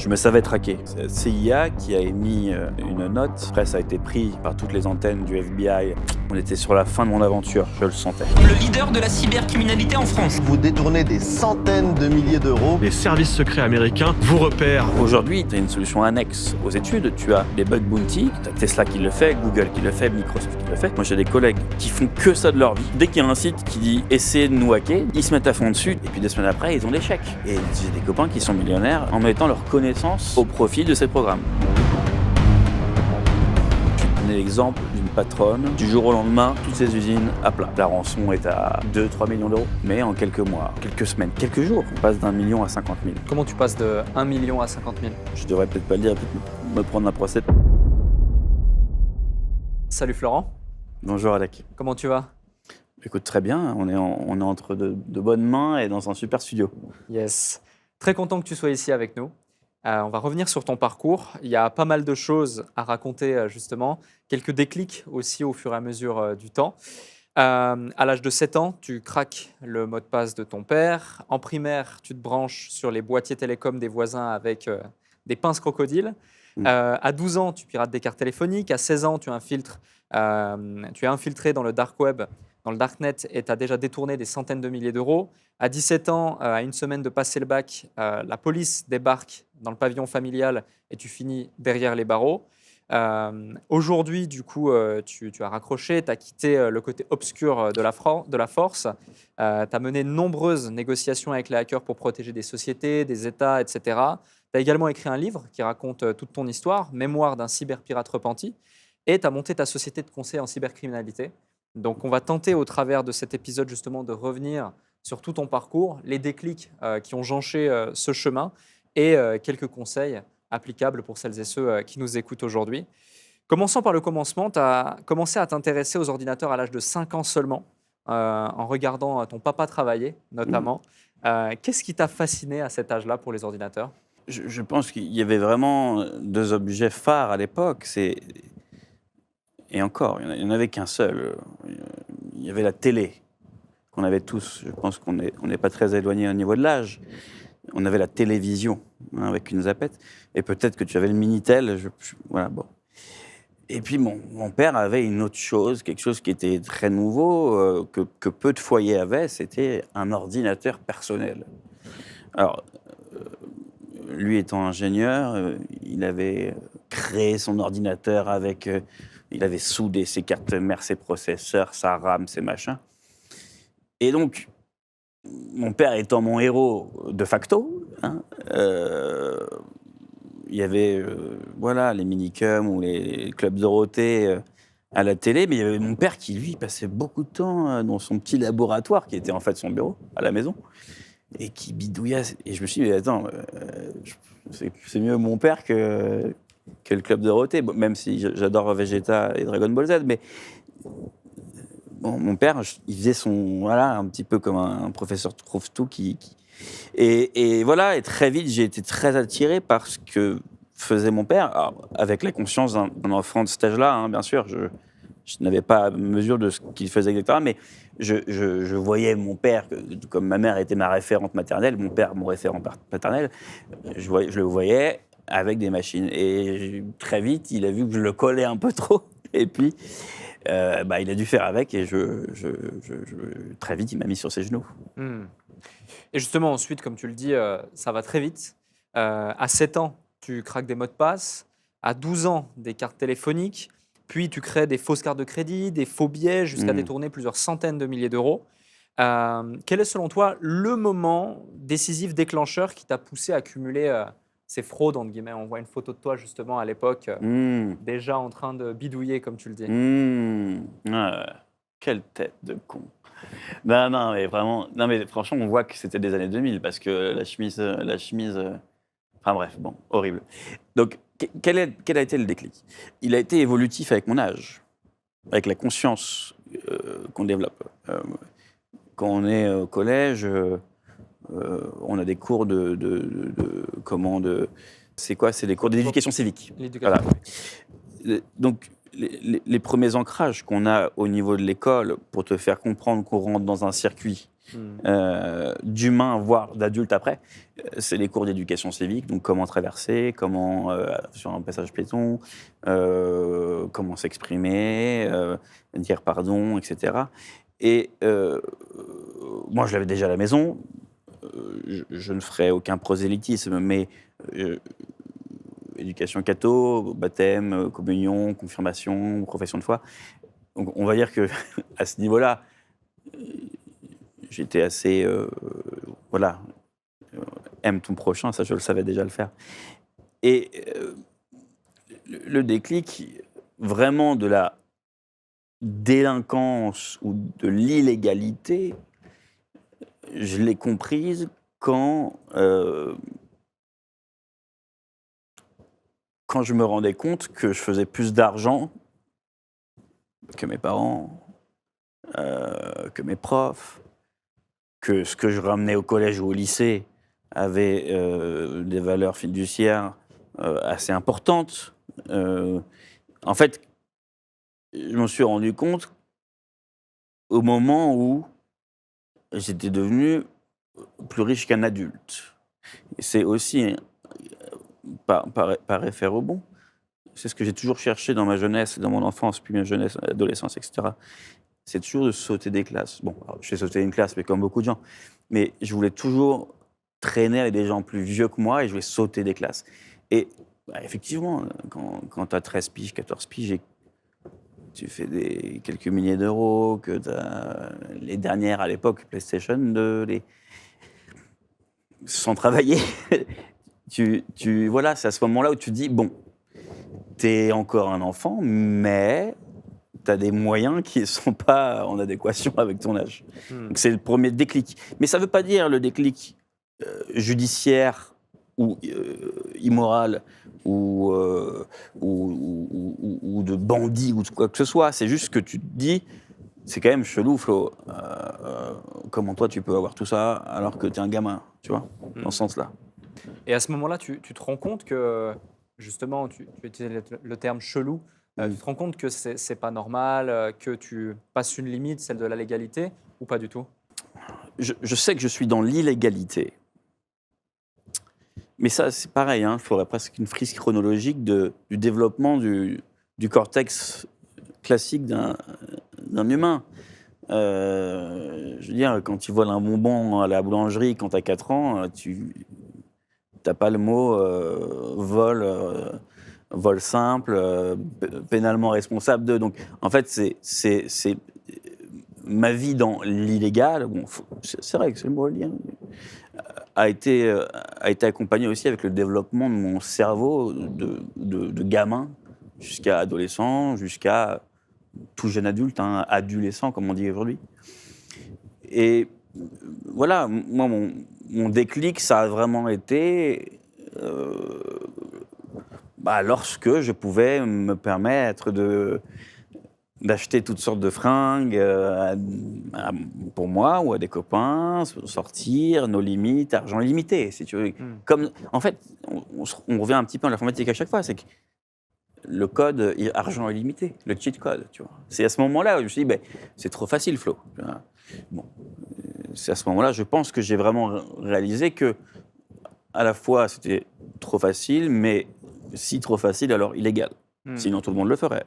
Je me savais traquer. C'est CIA qui a émis une note. Après, ça a été pris par toutes les antennes du FBI. On était sur la fin de mon aventure, je le sentais. Le leader de la cybercriminalité en France. Vous détournez des centaines de milliers d'euros. Les services secrets américains vous repèrent. Aujourd'hui, tu as une solution annexe aux études. Tu as des bug bounty, tu as Tesla qui le fait, Google qui le fait, Microsoft qui le fait. Moi, j'ai des collègues qui font que ça de leur vie. Dès qu'il y a un site qui dit « essayez de nous hacker », ils se mettent à fond dessus. Et puis 2 semaines après, ils ont l'échec. Et j'ai des copains qui sont millionnaires en mettant leur connaissance au profit de ces programmes. Je vais te donner l'exemple d'une patronne. Du jour au lendemain, toutes ces usines à plat. La rançon est à 2-3 millions d'euros. Mais en quelques mois, quelques semaines, quelques jours, on passe d'1 million à 50 000. Comment tu passes de 1 million à 50 000 ? Je devrais peut-être pas le dire, peut-être me prendre un procès. Salut Florent, Bonjour Alec. comment tu vas ? Écoute, très bien, on est entre de bonnes mains et dans un super studio. Yes. Très content que tu sois ici avec nous. On va revenir sur ton parcours. Il y a pas mal de choses à raconter justement, quelques déclics aussi au fur et à mesure du temps. À l'âge de 7 ans, tu craques le mot de passe de ton père. En primaire, tu te branches sur les boîtiers télécoms des voisins avec des pinces crocodiles. À 12 ans, tu pirates des cartes téléphoniques. À 16 ans, tu es infiltré dans le dark web, dans le darknet, et tu as déjà détourné des centaines de milliers d'euros. À 17 ans, à une semaine de passer le bac, la police débarque dans le pavillon familial et tu finis derrière les barreaux. Aujourd'hui, du coup, tu as raccroché, tu as quitté le côté obscur de la force. Tu as mené de nombreuses négociations avec les hackers pour protéger des sociétés, des États, etc. Tu as également écrit un livre qui raconte toute ton histoire, Mémoire d'un cyberpirate repenti. Et tu as monté ta société de conseil en cybercriminalité. Donc, on va tenter au travers de cet épisode justement de revenir sur tout ton parcours, les déclics qui ont jonché ce chemin et quelques conseils applicables pour celles et ceux qui nous écoutent aujourd'hui. Commençons par le commencement. Tu as commencé à t'intéresser aux ordinateurs à l'âge de 5 ans seulement, en regardant ton papa travailler notamment. Qu'est-ce qui t'a fasciné à cet âge-là pour les ordinateurs ? Je pense qu'il y avait vraiment 2 objets phares à l'époque. Et encore, il n'y en avait qu'un seul. Il y avait la télé, qu'on avait tous. Je pense qu'on n'est pas très éloigné au niveau de l'âge. On avait la télévision, avec une zapette. Et peut-être que tu avais le Minitel. Voilà, bon. Et puis, mon père avait une autre chose, quelque chose qui était très nouveau, que peu de foyers avaient. C'était un ordinateur personnel. Alors, lui étant ingénieur, il avait créé son ordinateur avec... il avait soudé ses cartes mères, ses processeurs, sa RAM, ses machins. Et donc, mon père étant mon héros de facto, il y avait voilà, les minicums ou les clubs Dorothée à la télé, mais il y avait mon père qui, lui, passait beaucoup de temps dans son petit laboratoire, qui était en fait son bureau, à la maison, et qui bidouillait. Et je me suis dit, mais attends, c'est mieux mon père que le club Dorothée, même si j'adore Vegeta et Dragon Ball Z, mais bon, mon père, il faisait voilà, un petit peu comme un professeur trouve-tout et voilà, et très vite, j'ai été très attiré par ce que faisait mon père, alors, avec la conscience d'un enfant de cet âge-là, bien sûr, je n'avais pas mesure de ce qu'il faisait exactement, mais je voyais mon père, comme ma mère était ma référente maternelle, mon père mon référent paternel, je le voyais avec des machines. Et très vite, il a vu que je le collais un peu trop. Et puis, il a dû faire avec. Et très vite, il m'a mis sur ses genoux. Et justement, ensuite, comme tu le dis, ça va très vite. À 7 ans, tu craques des mots de passe. À 12 ans, des cartes téléphoniques. Puis, tu crées des fausses cartes de crédit, des faux billets, jusqu'à détourner plusieurs centaines de milliers d'euros. Quel est, selon toi, le moment décisif, déclencheur, qui t'a poussé à accumuler ces fraudes, entre guillemets? On voit une photo de toi, justement, à l'époque, déjà en train de bidouiller, comme tu le dis. Quelle tête de con. Non, mais vraiment, non, mais franchement, on voit que c'était des années 2000, parce que la chemise, enfin bref, bon, horrible. Donc, quel a été le déclic? Il a été évolutif avec mon âge, avec la conscience qu'on développe. Quand on est au collège, on a des cours c'est quoi? C'est des cours d'éducation civique. L'éducation. Voilà. Donc, les premiers ancrages qu'on a au niveau de l'école pour te faire comprendre qu'on rentre dans un circuit d'humain, voire d'adulte après, c'est les cours d'éducation civique, donc comment traverser, comment, sur un passage piéton, comment s'exprimer, dire pardon, etc. Et moi, je l'avais déjà à la maison, je ne ferai aucun prosélytisme, mais éducation catho, baptême, communion, confirmation, profession de foi. Donc on va dire que à ce niveau-là, j'étais assez, voilà, aime ton prochain, ça je le savais déjà le faire. Et le déclic vraiment de la délinquance ou de l'illégalité, je l'ai comprise quand je me rendais compte que je faisais plus d'argent que mes parents, que mes profs, que ce que je ramenais au collège ou au lycée avait des valeurs fiduciaires assez importantes. En fait, je m'en suis rendu compte au moment où j'étais devenu plus riche qu'un adulte. Et c'est aussi, par effet rebond, c'est ce que j'ai toujours cherché dans ma jeunesse, dans mon enfance, puis ma jeunesse, adolescence, etc. C'est toujours de sauter des classes. Bon, j'ai sauté une classe, mais comme beaucoup de gens. Mais je voulais toujours traîner avec des gens plus vieux que moi et je voulais sauter des classes. Et effectivement, quand tu as 13 piges, 14 piges et tu fais quelques milliers d'euros, que tu as les dernières à l'époque, PlayStation 2, sans travailler, voilà, c'est à ce moment-là où tu dis, bon, t'es encore un enfant, mais tu as des moyens qui ne sont pas en adéquation avec ton âge. Donc c'est le premier déclic. Mais ça ne veut pas dire le déclic judiciaire ou immoral ou de bandit ou de quoi que ce soit. C'est juste que tu te dis, c'est quand même chelou, Flo. Comment toi tu peux avoir tout ça alors que tu es un gamin, tu vois, dans ce sens-là. Et à ce moment-là, tu te rends compte que, justement, tu utilisais le terme chelou, tu te rends compte que c'est pas normal, que tu passes une limite, celle de la légalité, ou pas du tout? Je sais que je suis dans l'illégalité. Mais ça, c'est pareil, il faudrait presque une frise chronologique du développement du cortex classique d'un humain. Je veux dire, quand tu voles un bonbon à la boulangerie quand tu as 4 ans, tu n'as pas le mot vol simple, pénalement responsable de. Donc, en fait, c'est ma vie dans l'illégal. Bon, c'est vrai que c'est le mot lien. A été accompagnée aussi avec le développement de mon cerveau de gamin jusqu'à adolescent, jusqu'à tout jeune adulte, adolescent comme on dit aujourd'hui. Et voilà, moi, mon déclic, ça a vraiment été lorsque je pouvais me permettre d'acheter toutes sortes de fringues pour moi ou à des copains, sortir, nos limites, argent illimité, si tu veux. Comme, en fait, on revient un petit peu à l'informatique à chaque fois, c'est que le code argent illimité, le cheat code, tu vois. C'est à ce moment-là où je me suis dit, c'est trop facile, Flo. Bon, c'est à ce moment-là, je pense que j'ai vraiment réalisé que, à la fois, c'était trop facile, mais si trop facile, alors illégal. Sinon, tout le monde le ferait.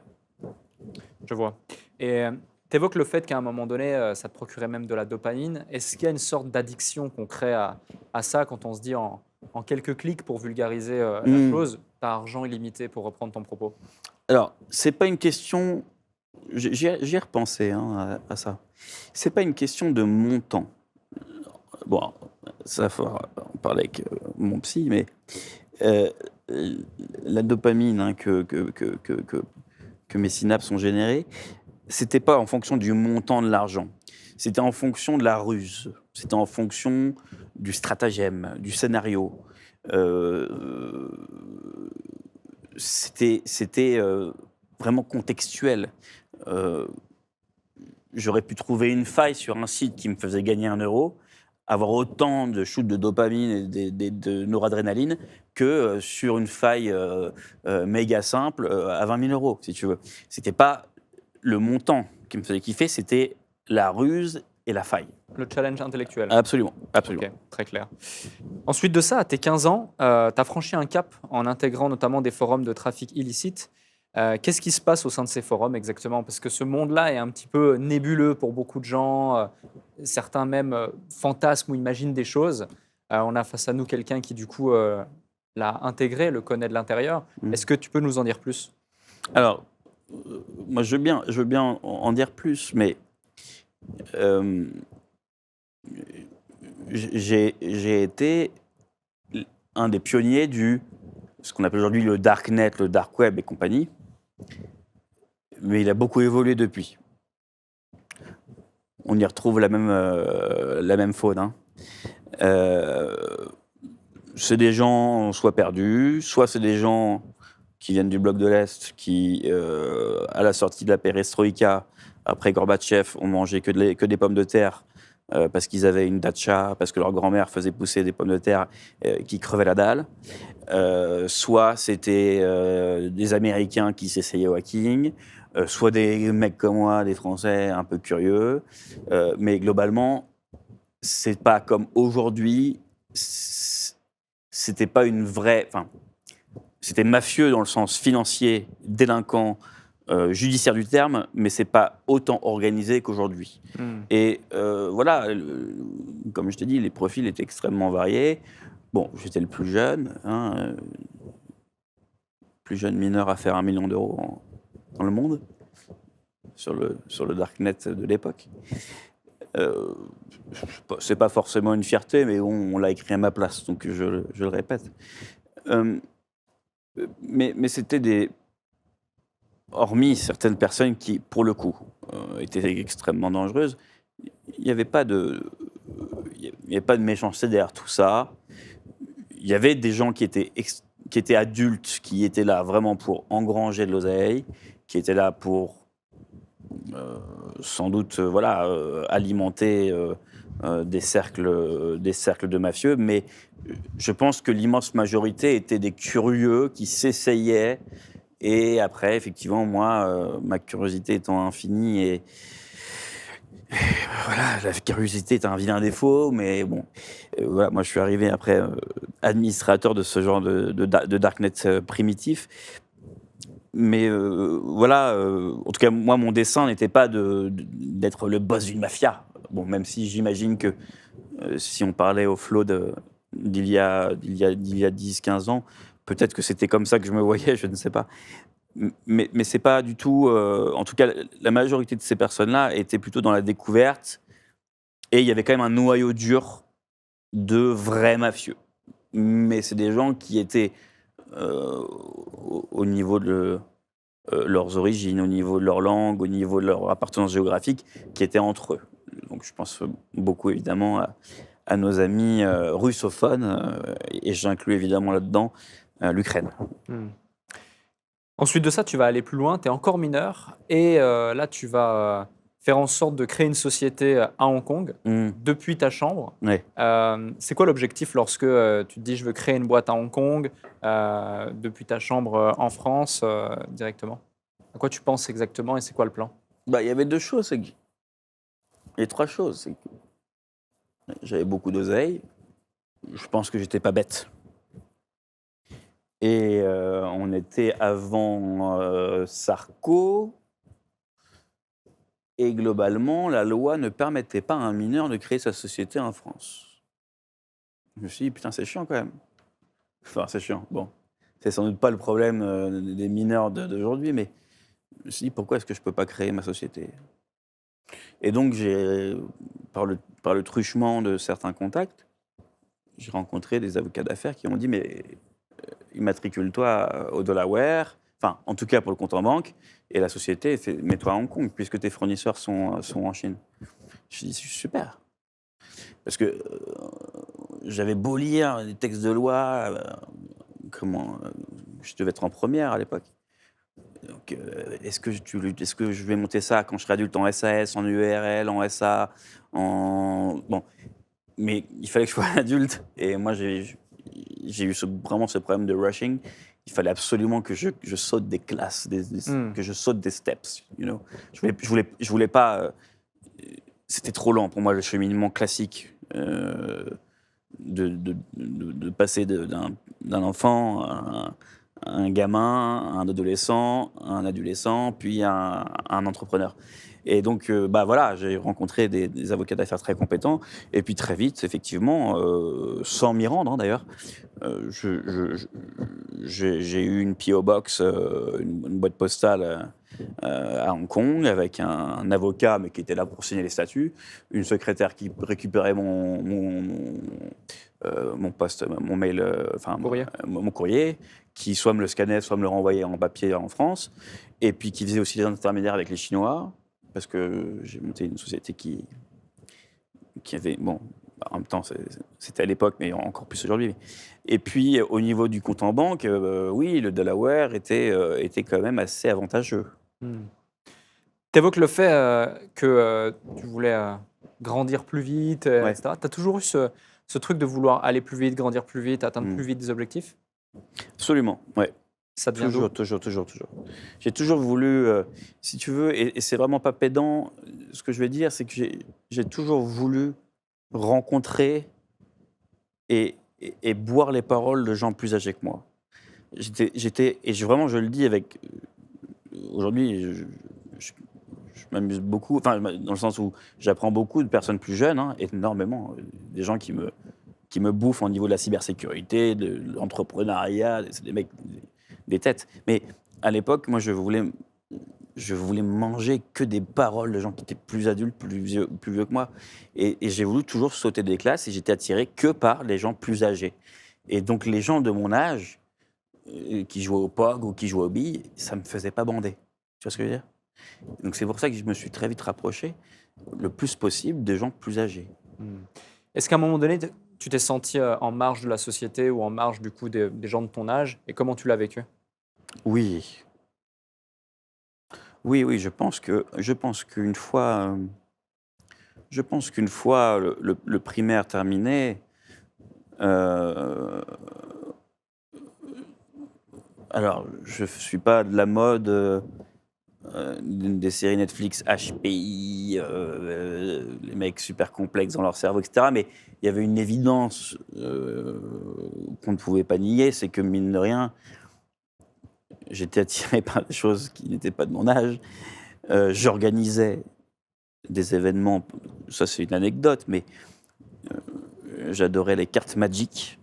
Je vois. Et tu évoques le fait qu'à un moment donné, ça te procurait même de la dopamine. Est-ce qu'il y a une sorte d'addiction qu'on crée à ça quand on se dit en quelques clics, pour vulgariser la chose, t'as argent illimité, pour reprendre ton propos? Alors, c'est pas une question. J'y ai repensé à ça. C'est pas une question de montant. Bon, ça, faut en parler avec mon psy, mais la dopamine que mes synapses ont générée, c'était pas en fonction du montant de l'argent. C'était en fonction de la ruse. C'était en fonction du stratagème, du scénario. C'était vraiment contextuel. J'aurais pu trouver une faille sur un site qui me faisait gagner 1 €, avoir autant de shoots de dopamine et de noradrénaline que sur une faille méga simple à 20 000 €, si tu veux. C'était pas le montant qui me faisait kiffer, c'était la ruse et la faille. Le challenge intellectuel. Absolument, absolument. Ok, très clair. Ensuite de ça, à tes 15 ans, tu as franchi un cap en intégrant notamment des forums de trafic illicite. Qu'est-ce qui se passe au sein de ces forums exactement? Parce que ce monde-là est un petit peu nébuleux pour beaucoup de gens. Certains même fantasment ou imaginent des choses. On a face à nous quelqu'un qui, du coup, l'a intégré, le connaît de l'intérieur. Est-ce que tu peux nous en dire plus? Alors, moi, je veux bien en dire plus, mais euh, j'ai été un des pionniers ce qu'on appelle aujourd'hui le darknet, le dark web et compagnie, mais il a beaucoup évolué depuis. On y retrouve la même faune. Hein. C'est des gens soit perdus, soit c'est des gens qui viennent du bloc de l'Est, qui, à la sortie de la perestroïka, après Gorbatchev, ont mangé que des pommes de terre parce qu'ils avaient une datcha, parce que leur grand-mère faisait pousser des pommes de terre qui crevaient la dalle. Soit c'était des Américains qui s'essayaient au hacking, soit des mecs comme moi, des Français un peu curieux. Mais globalement, c'est pas comme aujourd'hui. C'était pas une vraie. Enfin, c'était mafieux dans le sens financier, délinquant, judiciaire du terme, mais c'est pas autant organisé qu'aujourd'hui. Et voilà, comme je t'ai dit, les profils étaient extrêmement variés. Bon, j'étais le plus jeune, plus jeune mineur à faire 1 million d'euros dans le monde, sur le darknet de l'époque. C'est pas forcément une fierté, mais on l'a écrit à ma place, donc je le répète. Mais c'était hormis certaines personnes qui, pour le coup, étaient extrêmement dangereuses, il n'y avait pas de méchanceté derrière tout ça. Il y avait des gens qui étaient adultes, qui étaient là vraiment pour engranger de l'oseille, qui étaient là pour sans doute alimenter des cercles de mafieux, mais je pense que l'immense majorité étaient des curieux qui s'essayaient. Et après, effectivement, moi, ma curiosité étant infinie et voilà, la curiosité est un vilain défaut, mais bon, voilà, moi je suis arrivé après administrateur de ce genre de darknet primitif. Mais voilà, en tout cas, moi, mon dessein n'était pas d'être le boss d'une mafia. Bon, même si j'imagine que si on parlait au flot d'il y a 10-15 ans, peut-être que c'était comme ça que je me voyais, je ne sais pas. Mais c'est pas du tout... en tout cas, la majorité de ces personnes-là étaient plutôt dans la découverte. Et il y avait quand même un noyau dur de vrais mafieux. Mais c'est des gens qui étaient au niveau de leurs origines, au niveau de leur langue, au niveau de leur appartenance géographique, qui étaient entre eux. Donc je pense beaucoup évidemment à nos amis russophones, et j'inclus évidemment là-dedans l'Ukraine. Ensuite de ça, tu vas aller plus loin, tu es encore mineur, et là, tu vas faire en sorte de créer une société à Hong Kong, depuis ta chambre. Ouais. C'est quoi l'objectif lorsque tu te dis, je veux créer une boîte à Hong Kong, depuis ta chambre en France, directement? À quoi tu penses exactement, et c'est quoi le plan? Bah, il y avait deux choses. Les trois choses. C'est que j'avais beaucoup d'oseille. Je pense que j'étais pas bête. Et on était avant Sarko. Et globalement, la loi ne permettait pas à un mineur de créer sa société en France. Je me suis dit, putain, c'est chiant quand même. Enfin, c'est chiant. Bon, c'est sans doute pas le problème des mineurs d'aujourd'hui, mais je me suis dit, pourquoi est-ce que je peux pas créer ma société? Et donc, par le truchement de certains contacts, j'ai rencontré des avocats d'affaires qui m'ont dit, mais immatricule-toi au Delaware, enfin, en tout cas pour le compte en banque, et la société, mets-toi à Hong Kong, puisque tes fournisseurs sont en Chine. Je dis, super. Parce que j'avais beau lire des textes de loi, je devais être en première à l'époque. Donc, est-ce que je vais monter ça quand je serai adulte en SAS, en URL, en SA, Bon, mais il fallait que je sois adulte. Et moi, j'ai eu vraiment ce problème de rushing. Il fallait absolument que je saute des classes, que je saute des steps. You know? Je voulais pas c'était trop lent pour moi, le cheminement classique. De passer d'un enfant à un gamin, à un adolescent, à un adolescent, puis à un entrepreneur. Et donc, voilà, j'ai rencontré des avocats d'affaires très compétents. Et puis très vite, effectivement, sans m'y rendre d'ailleurs, j'ai eu une P.O. Box, une boîte postale à Hong Kong, avec un avocat, mais qui était là pour signer les statuts, une secrétaire qui récupérait mon poste, mon mail, Courrier. mon courrier, qui soit me le scannait, soit me le renvoyait en papier en France, et puis qui faisait aussi des intermédiaires avec les Chinois, parce que j'ai monté une société qui avait, bon, en même temps, c'était à l'époque, mais encore plus aujourd'hui. Et puis, au niveau du compte en banque, oui, le Delaware était quand même assez avantageux. Tu évoques le fait que tu voulais grandir plus vite, Ouais. etc. Tu as toujours eu ce truc de vouloir aller plus vite, grandir plus vite, atteindre plus vite des objectifs? Absolument, ouais. Ça te vient d'où? Toujours. J'ai toujours voulu, si tu veux, et c'est vraiment pas pédant, ce que je vais dire, c'est que j'ai toujours voulu rencontrer et boire les paroles de gens plus âgés que moi. Vraiment, je le dis avec, aujourd'hui, je m'amuse beaucoup, enfin, dans le sens où j'apprends beaucoup de personnes plus jeunes, hein, énormément, des gens qui me bouffent au niveau de la cybersécurité, de l'entrepreneuriat, c'est des mecs, des têtes. Mais à l'époque, moi, je voulais manger que des paroles de gens qui étaient plus adultes, plus vieux que moi. Et j'ai voulu toujours sauter des classes, et j'étais attiré que par les gens plus âgés. Et donc, les gens de mon âge, qui jouaient au POG ou qui jouaient aux billes, ça ne me faisait pas bander. Tu vois ce que je veux dire? Donc, c'est pour ça que je me suis très vite rapproché, le plus possible, des gens plus âgés. Est-ce qu'à un moment donné, tu t'es senti en marge de la société ou en marge du coup des gens de ton âge? Et comment tu l'as vécu? Oui. Oui, je pense qu'une fois, le primaire terminé, alors je ne suis pas de la mode des séries Netflix HPI, les mecs super complexes dans leur cerveau, etc. Mais il y avait une évidence qu'on ne pouvait pas nier, c'est que mine de rien, j'étais attiré par des choses qui n'étaient pas de mon âge. J'organisais des événements, ça c'est une anecdote, mais j'adorais les cartes Magic.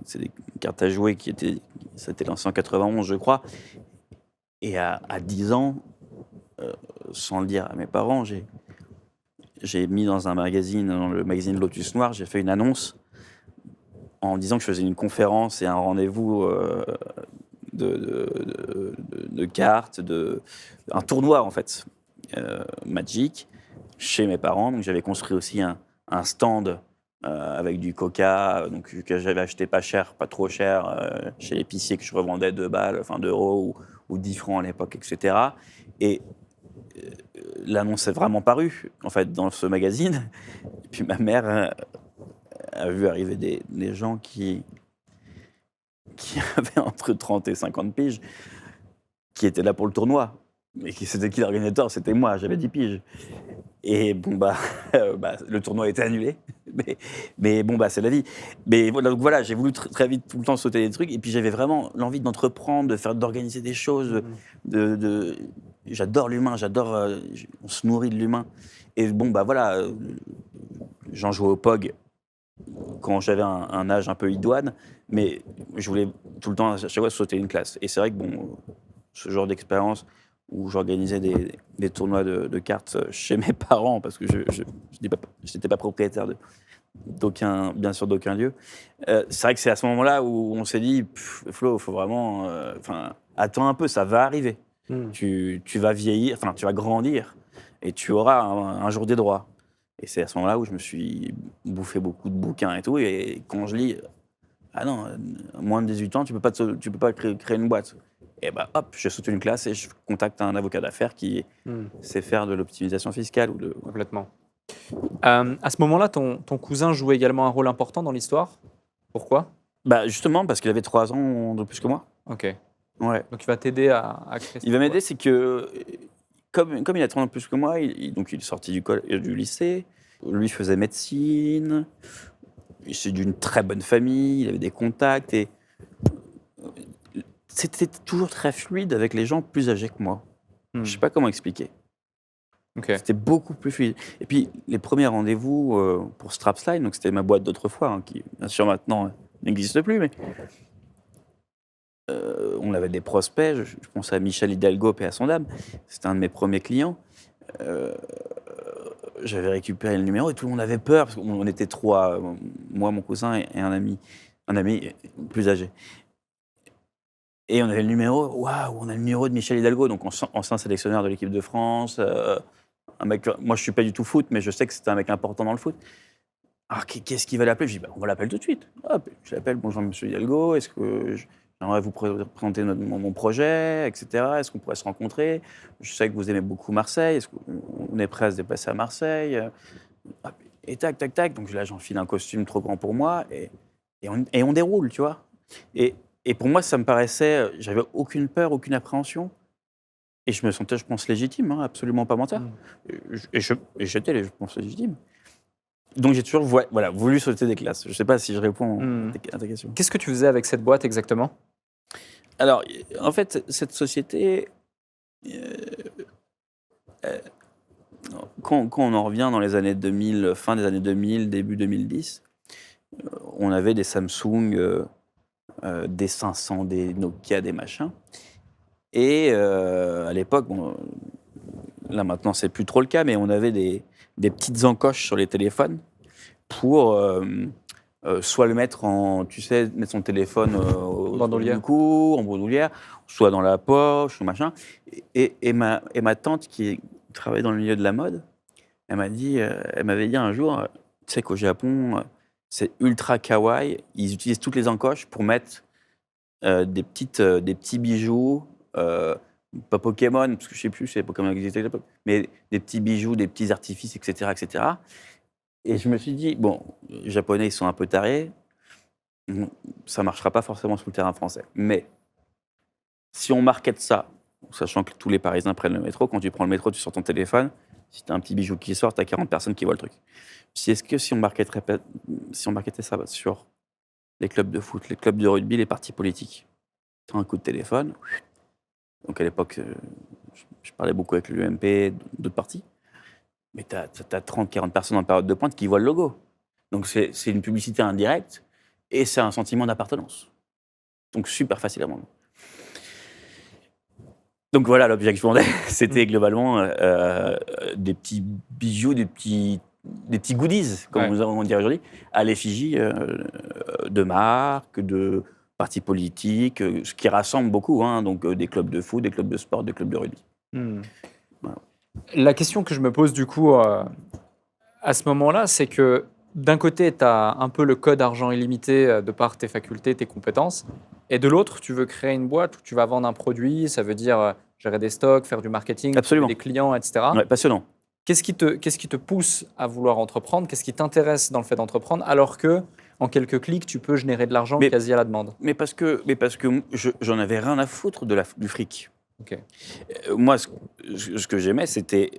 C'est des cartes à jouer c'était lancé en 91, je crois. Et à 10 ans, sans le dire à mes parents, j'ai mis dans un magazine, dans le magazine Lotus Noir, j'ai fait une annonce en disant que je faisais une conférence et un rendez-vous de cartes, un tournoi en fait, Magic, chez mes parents. Donc j'avais construit aussi un stand avec du coca, donc que j'avais acheté pas cher, pas trop cher, chez l'épicier, que je revendais 2 balles, enfin 2 euros ou 10 francs à l'époque, etc. Et l'annonce est vraiment parue en fait dans ce magazine. Et puis ma mère a vu arriver des gens qui avaient entre 30 et 50 piges, qui étaient là pour le tournoi. Mais c'était qui l'organisateur? C'était moi, j'avais 10 piges. Et bon, le tournoi a été annulé. Mais bon, c'est la vie. Mais donc voilà, j'ai voulu très vite tout le temps sauter des trucs. Et puis j'avais vraiment l'envie d'entreprendre, d'organiser des choses. J'adore l'humain, on se nourrit de l'humain. Et bon, voilà, j'en jouais au POG quand j'avais un âge un peu idoine, mais je voulais tout le temps, à chaque fois, sauter une classe. Et c'est vrai que ce genre d'expérience où j'organisais des tournois de cartes chez mes parents, parce que je n'étais pas propriétaire d'aucun lieu. C'est vrai que c'est à ce moment-là où on s'est dit, Flo, il faut vraiment... attends un peu, ça va arriver. Tu vas vieillir, tu vas grandir, et tu auras un jour des droits. Et c'est à ce moment-là où je me suis bouffé beaucoup de bouquins et tout. Et quand je lis, ah non, moins de 18 ans, tu peux pas créer une boîte. Et hop, je saute une classe et je contacte un avocat d'affaires qui sait faire de l'optimisation fiscale. Complètement. À ce moment-là, ton cousin jouait également un rôle important dans l'histoire. Pourquoi? Justement, parce qu'il avait 3 ans de plus que moi. Ok. Ouais. Donc il va t'aider à créer. Il va m'aider, c'est que comme il a 30 ans de plus que moi, donc il est sorti du lycée. Lui faisait médecine. C'est d'une très bonne famille. Il avait des contacts. Et c'était toujours très fluide avec les gens plus âgés que moi. Je ne sais pas comment expliquer. Ok. C'était beaucoup plus fluide. Et puis, les premiers rendez-vous pour Strapsline, donc c'était ma boîte d'autrefois, hein, qui, bien sûr, maintenant n'existe plus, mais on avait des prospects. Je pense à Michel Hidalgo, paix à son âme. C'était un de mes premiers clients. Euh, J'avais récupéré le numéro et tout le monde avait peur, parce qu'on était trois, moi, mon cousin et un ami plus âgé. Et on avait le numéro, waouh, on a le numéro de Michel Hidalgo, donc ancien sélectionneur de l'équipe de France. Un mec, moi, je suis pas du tout foot, mais je sais que c'était un mec important dans le foot. Alors, qu'est-ce qu'il va l'appeler? Je dis, on va l'appeler tout de suite. Hop, je l'appelle, bonjour Monsieur Hidalgo, est-ce que j'aimerais vous présenter mon projet, etc. Est-ce qu'on pourrait se rencontrer? Je sais que vous aimez beaucoup Marseille, est-ce qu'on est prêt à se déplacer à Marseille? Hop, et tac, tac, tac. Donc là, j'enfile un costume trop grand pour moi et on déroule, tu vois. Et pour moi, ça me paraissait, j'avais aucune peur, aucune appréhension. Et je me sentais, je pense, légitime, hein, absolument pas mentir. Et j'étais, je pense, légitime. Donc j'ai toujours voulu sauter des classes. Je ne sais pas si je réponds à ta question. Qu'est-ce que tu faisais avec cette boîte exactement? Alors, en fait, cette société, quand on en revient dans les années 2000, fin des années 2000, début 2010, on avait des Samsung, des 500, des Nokia, des machins. Et à l'époque, là maintenant c'est plus trop le cas, mais on avait des petites encoches sur les téléphones pour soit le mettre mettre son téléphone autour du cou, en bandoulière, soit dans la poche ou machin. Et ma tante qui travaillait dans le milieu de la mode, elle m'avait dit un jour, tu sais qu'au Japon, c'est ultra kawaii, ils utilisent toutes les encoches pour mettre des petits bijoux, pas Pokémon, parce que je sais plus si les Pokémon existaient à l'époque, mais des petits bijoux, des petits artifices, etc., etc. Et je me suis dit, bon, les Japonais, ils sont un peu tarés, ça marchera pas forcément sur le terrain français. Mais si on market ça, sachant que tous les Parisiens prennent le métro, quand tu prends le métro, tu sors ton téléphone, si tu as un petit bijou qui sort, tu as 40 personnes qui voient le truc. Si on marketait ça sur les clubs de foot, les clubs de rugby, les partis politiques, tu as un coup de téléphone. Donc à l'époque, je parlais beaucoup avec l'UMP, d'autres partis. Mais tu as 30-40 personnes en période de pointe qui voient le logo. Donc c'est une publicité indirecte et c'est un sentiment d'appartenance. Donc super facile à vendre. Donc voilà, l'objet que je vendais, c'était globalement des petits bijoux, des petits goodies, comme on dirait aujourd'hui, à l'effigie de marques, de partis politiques, ce qui rassemble beaucoup, hein, donc des clubs de foot, des clubs de sport, des clubs de rugby. Voilà. La question que je me pose du coup à ce moment-là, c'est que d'un côté, tu as un peu le code argent illimité de par tes facultés, tes compétences, et de l'autre, tu veux créer une boîte où tu vas vendre un produit, ça veut dire gérer des stocks, faire du marketing, trouver des clients, etc. Ouais, passionnant. Qu'est-ce qui te pousse à vouloir entreprendre? Qu'est-ce qui t'intéresse dans le fait d'entreprendre alors que en quelques clics, tu peux générer de l'argent quasi à la demande? Mais parce que j'en avais rien à foutre du fric. Okay. Moi, ce que j'aimais, c'était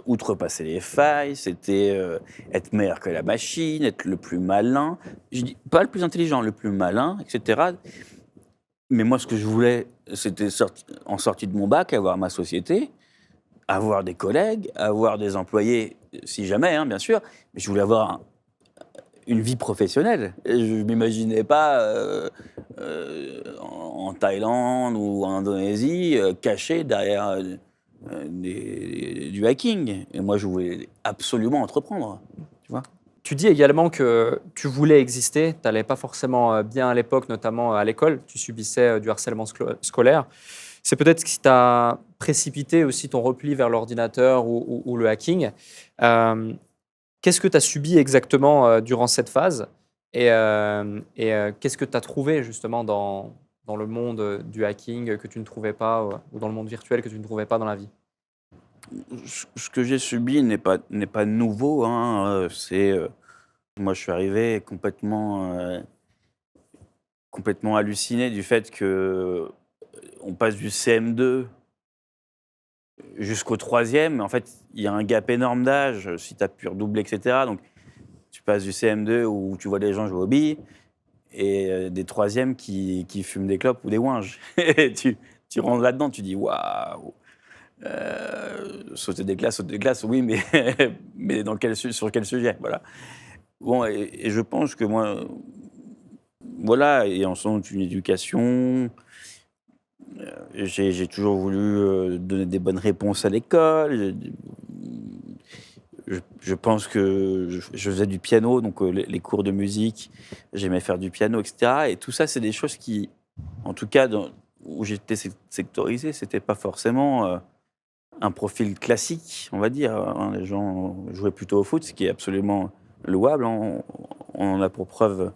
outrepasser les failles, c'était être meilleur que la machine, être le plus malin. Je dis pas le plus intelligent, le plus malin, etc. Mais moi, ce que je voulais, c'était en sortie de mon bac, avoir ma société, avoir des collègues, avoir des employés, si jamais, hein, bien sûr. Mais je voulais avoir une vie professionnelle. Et je ne m'imaginais pas en Thaïlande ou en Indonésie caché derrière du hacking. Et moi, je voulais absolument entreprendre. Tu vois ? Tu dis également que tu voulais exister, tu n'allais pas forcément bien à l'époque, notamment à l'école, tu subissais du harcèlement scolaire. C'est peut-être ce qui t'a précipité aussi ton repli vers l'ordinateur ou le hacking. Qu'est-ce que tu as subi exactement durant cette phase et qu'est-ce que tu as trouvé justement dans le monde du hacking que tu ne trouvais pas ou dans le monde virtuel que tu ne trouvais pas dans la vie? Ce que j'ai subi n'est pas nouveau. Hein. Moi, je suis arrivé complètement halluciné du fait qu'on passe du CM2 jusqu'au troisième. En fait, il y a un gap énorme d'âge si tu as pu redoubler, etc. Donc, tu passes du CM2 où tu vois les gens jouer aux billes et des troisièmes qui fument des clopes ou des ouinges. Et tu rentres là-dedans, tu dis waouh! Sauter des glaces, oui, mais, mais sur quel sujet, voilà. Bon, et je pense que moi, voilà, et ensuite une éducation, j'ai toujours voulu donner des bonnes réponses à l'école. Je pense que je faisais du piano, donc les cours de musique, j'aimais faire du piano, etc. Et tout ça, c'est des choses qui, en tout cas, où j'étais sectorisé, c'était pas forcément un profil classique, on va dire. Hein. Les gens jouaient plutôt au foot, ce qui est absolument louable. Hein. On en a pour preuve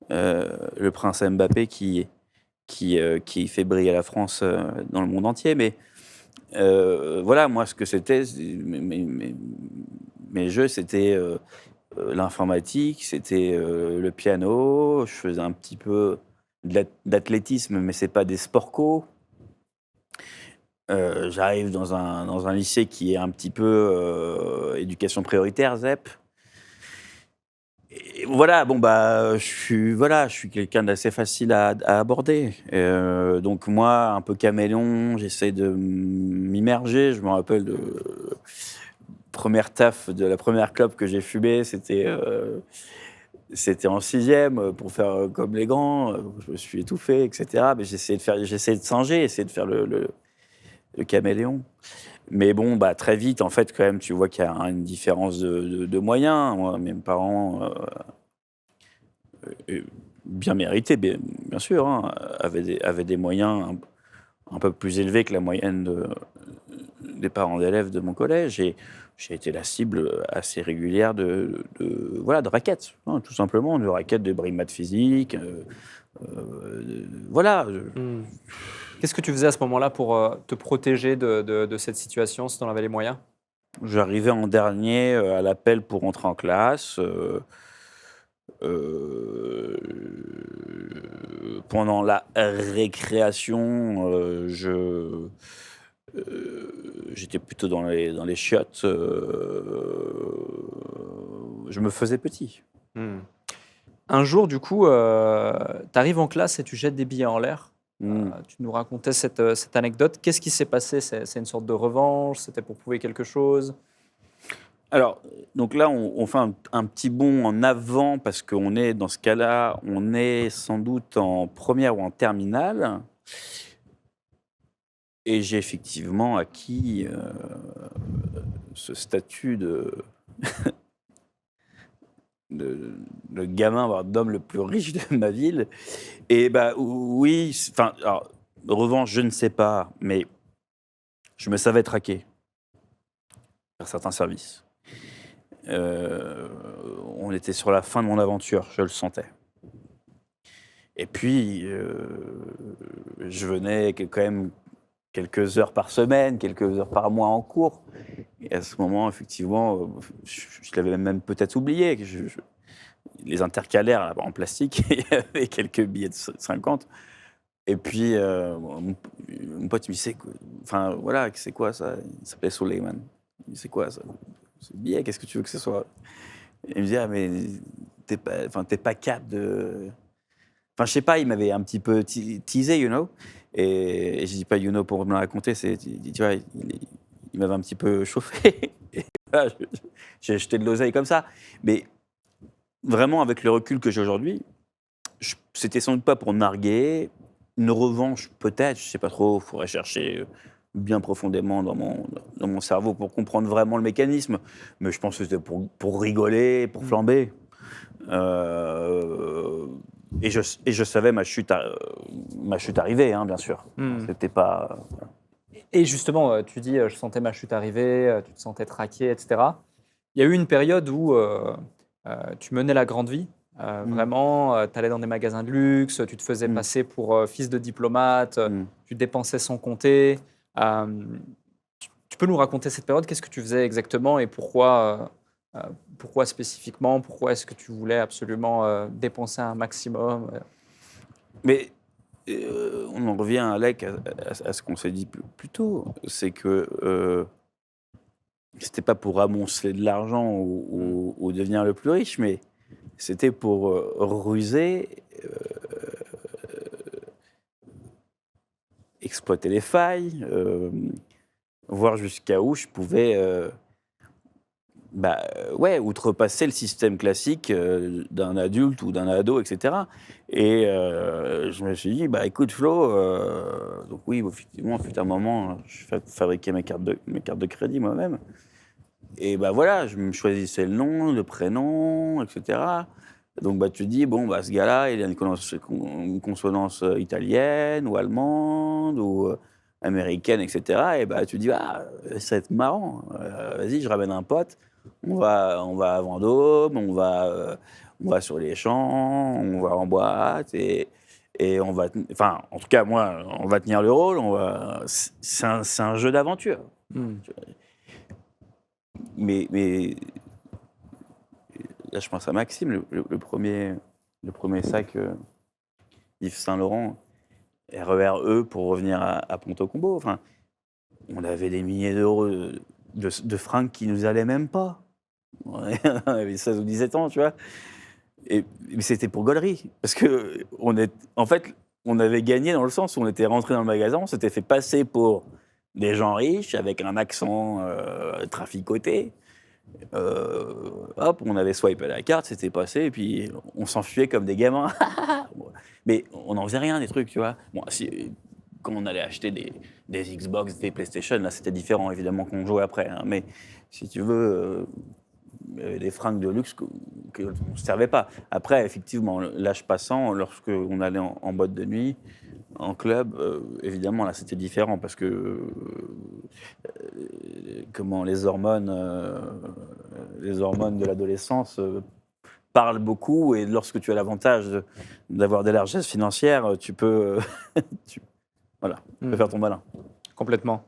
le prince Mbappé qui fait briller la France dans le monde entier. Mais voilà, moi, ce que c'était, mes jeux, c'était l'informatique, c'était le piano. Je faisais un petit peu d'athlétisme, mais c'est pas des sports co. J'arrive dans un lycée qui est un petit peu éducation prioritaire, ZEP. Et voilà, bon bah, je suis quelqu'un d'assez facile à aborder. Donc moi, un peu caméléon, j'essaie de m'immerger. Je me rappelle de première taf de la première clope que j'ai fumée, c'était en sixième pour faire comme les grands. Je me suis étouffé, etc. Mais j'essayais de singer, essayer de faire le caméléon. Mais bon, bah, très vite, en fait, quand même, tu vois qu'il y a une différence de moyens. Moi, mes parents, bien mérités, bien sûr, hein, avaient des moyens un peu plus élevés que la moyenne des parents d'élèves de mon collège. Et j'ai été la cible assez régulière voilà, de raquettes, hein, tout simplement, de raquettes de brimades physiques. Voilà. Qu'est-ce que tu faisais à ce moment-là pour te protéger de cette situation, si tu en avais les moyens? J'arrivais en dernier à l'appel pour entrer en classe. Pendant la récréation, j'étais plutôt dans les chiottes. Je me faisais petit. Mmh. Un jour, du coup, tu arrives en classe et tu jettes des billets en l'air. Mm. Tu nous racontais cette anecdote. Qu'est-ce qui s'est passé? C'est une sorte de revanche? C'était pour prouver quelque chose? Alors, donc là, on fait un petit bond en avant parce qu'on est, dans ce cas-là, on est sans doute en première ou en terminale. Et j'ai effectivement acquis ce statut de gamin, voire d'homme le plus riche de ma ville. Et bah oui, enfin, alors, revanche, je ne sais pas, mais je me savais traquer par certains services. On était sur la fin de mon aventure, je le sentais. Et puis, je venais quand même quelques heures par semaine, quelques heures par mois en cours. Et à ce moment, effectivement, je l'avais même peut-être oublié. Que les intercalaires là, en plastique, il y avait quelques billets de 50. Et puis, mon pote, il me dit, enfin, voilà, c'est quoi ça? Il s'appelait Suleiman. Il me dit, c'est quoi ça? Ce billet, qu'est-ce que tu veux que ce soit? Et il me dit, ah, mais t'es pas cap de... Enfin, je sais pas, il m'avait un petit peu teasé, you know. Et je dis pas you know pour me le raconter, tu vois, il m'avait un petit peu chauffé. Et voilà, j'ai jeté de l'oseille comme ça. Mais vraiment, avec le recul que j'ai aujourd'hui, c'était sans doute pas pour narguer. Une revanche, peut-être, je sais pas trop, il faudrait chercher bien profondément dans mon cerveau pour comprendre vraiment le mécanisme. Mais je pense que c'était pour rigoler, pour flamber. Et je savais ma chute arriver, hein, bien sûr. C'était pas... Et justement, tu dis, je sentais ma chute arriver, tu te sentais traqué, etc. Il y a eu une période où tu menais la grande vie. Vraiment, tu allais dans des magasins de luxe, tu te faisais passer pour fils de diplomate, tu dépensais sans compter. Tu peux nous raconter cette période? Qu'est-ce que tu faisais exactement et pourquoi spécifiquement? Pourquoi est-ce que tu voulais absolument dépenser un maximum? Mais on en revient, Alec, à ce qu'on s'est dit plus tôt. C'est que c'était pas pour amonceler de l'argent ou devenir le plus riche, mais c'était pour ruser, exploiter les failles, voir jusqu'à où je pouvais ouais, outrepasser le système classique d'un adulte ou d'un ado, etc. Et je me suis dit, bah écoute Flo, donc oui, effectivement, fut un moment, je fabriquais mes cartes de crédit moi-même. Et bah voilà, je me choisissais le nom, le prénom, etc. Donc bah tu te dis, bon, bah ce gars-là, il a une consonance italienne ou allemande ou américaine, etc. Et bah tu te dis, ah, ça va être marrant. Vas-y, je ramène un pote. On va à Vendôme, on va sur les champs, on va en boîte et on va. Enfin, en tout cas, moi, on va tenir le rôle. C'est un jeu d'aventure. Mais là, je pense à Maxime, le premier sac Yves Saint-Laurent, RER-E pour revenir à Ponto-Combo. Enfin, on avait des milliers d'euros de fringues qui nous allaient même pas. On avait 16 ou 17 ans, tu vois. Mais c'était pour gaulerie. Parce que, en fait, on avait gagné dans le sens où on était rentré dans le magasin, on s'était fait passer pour des gens riches avec un accent traficoté. Hop, on avait swipé la carte, c'était passé, et puis on s'enfuyait comme des gamins. Mais on n'en faisait rien des trucs, tu vois. Bon, quand on allait acheter des Xbox, des PlayStation, là c'était différent évidemment qu'on jouait après. Hein. Mais si tu veux, des fringues de luxe qu'on ne se servait pas. Après, effectivement, l'âge passant, lorsqu'on allait en boîte de nuit, en club, évidemment, là, c'était différent parce que les hormones de l'adolescence parlent beaucoup et lorsque tu as l'avantage d'avoir des largesses financières, tu peux, tu peux faire ton malin. Complètement.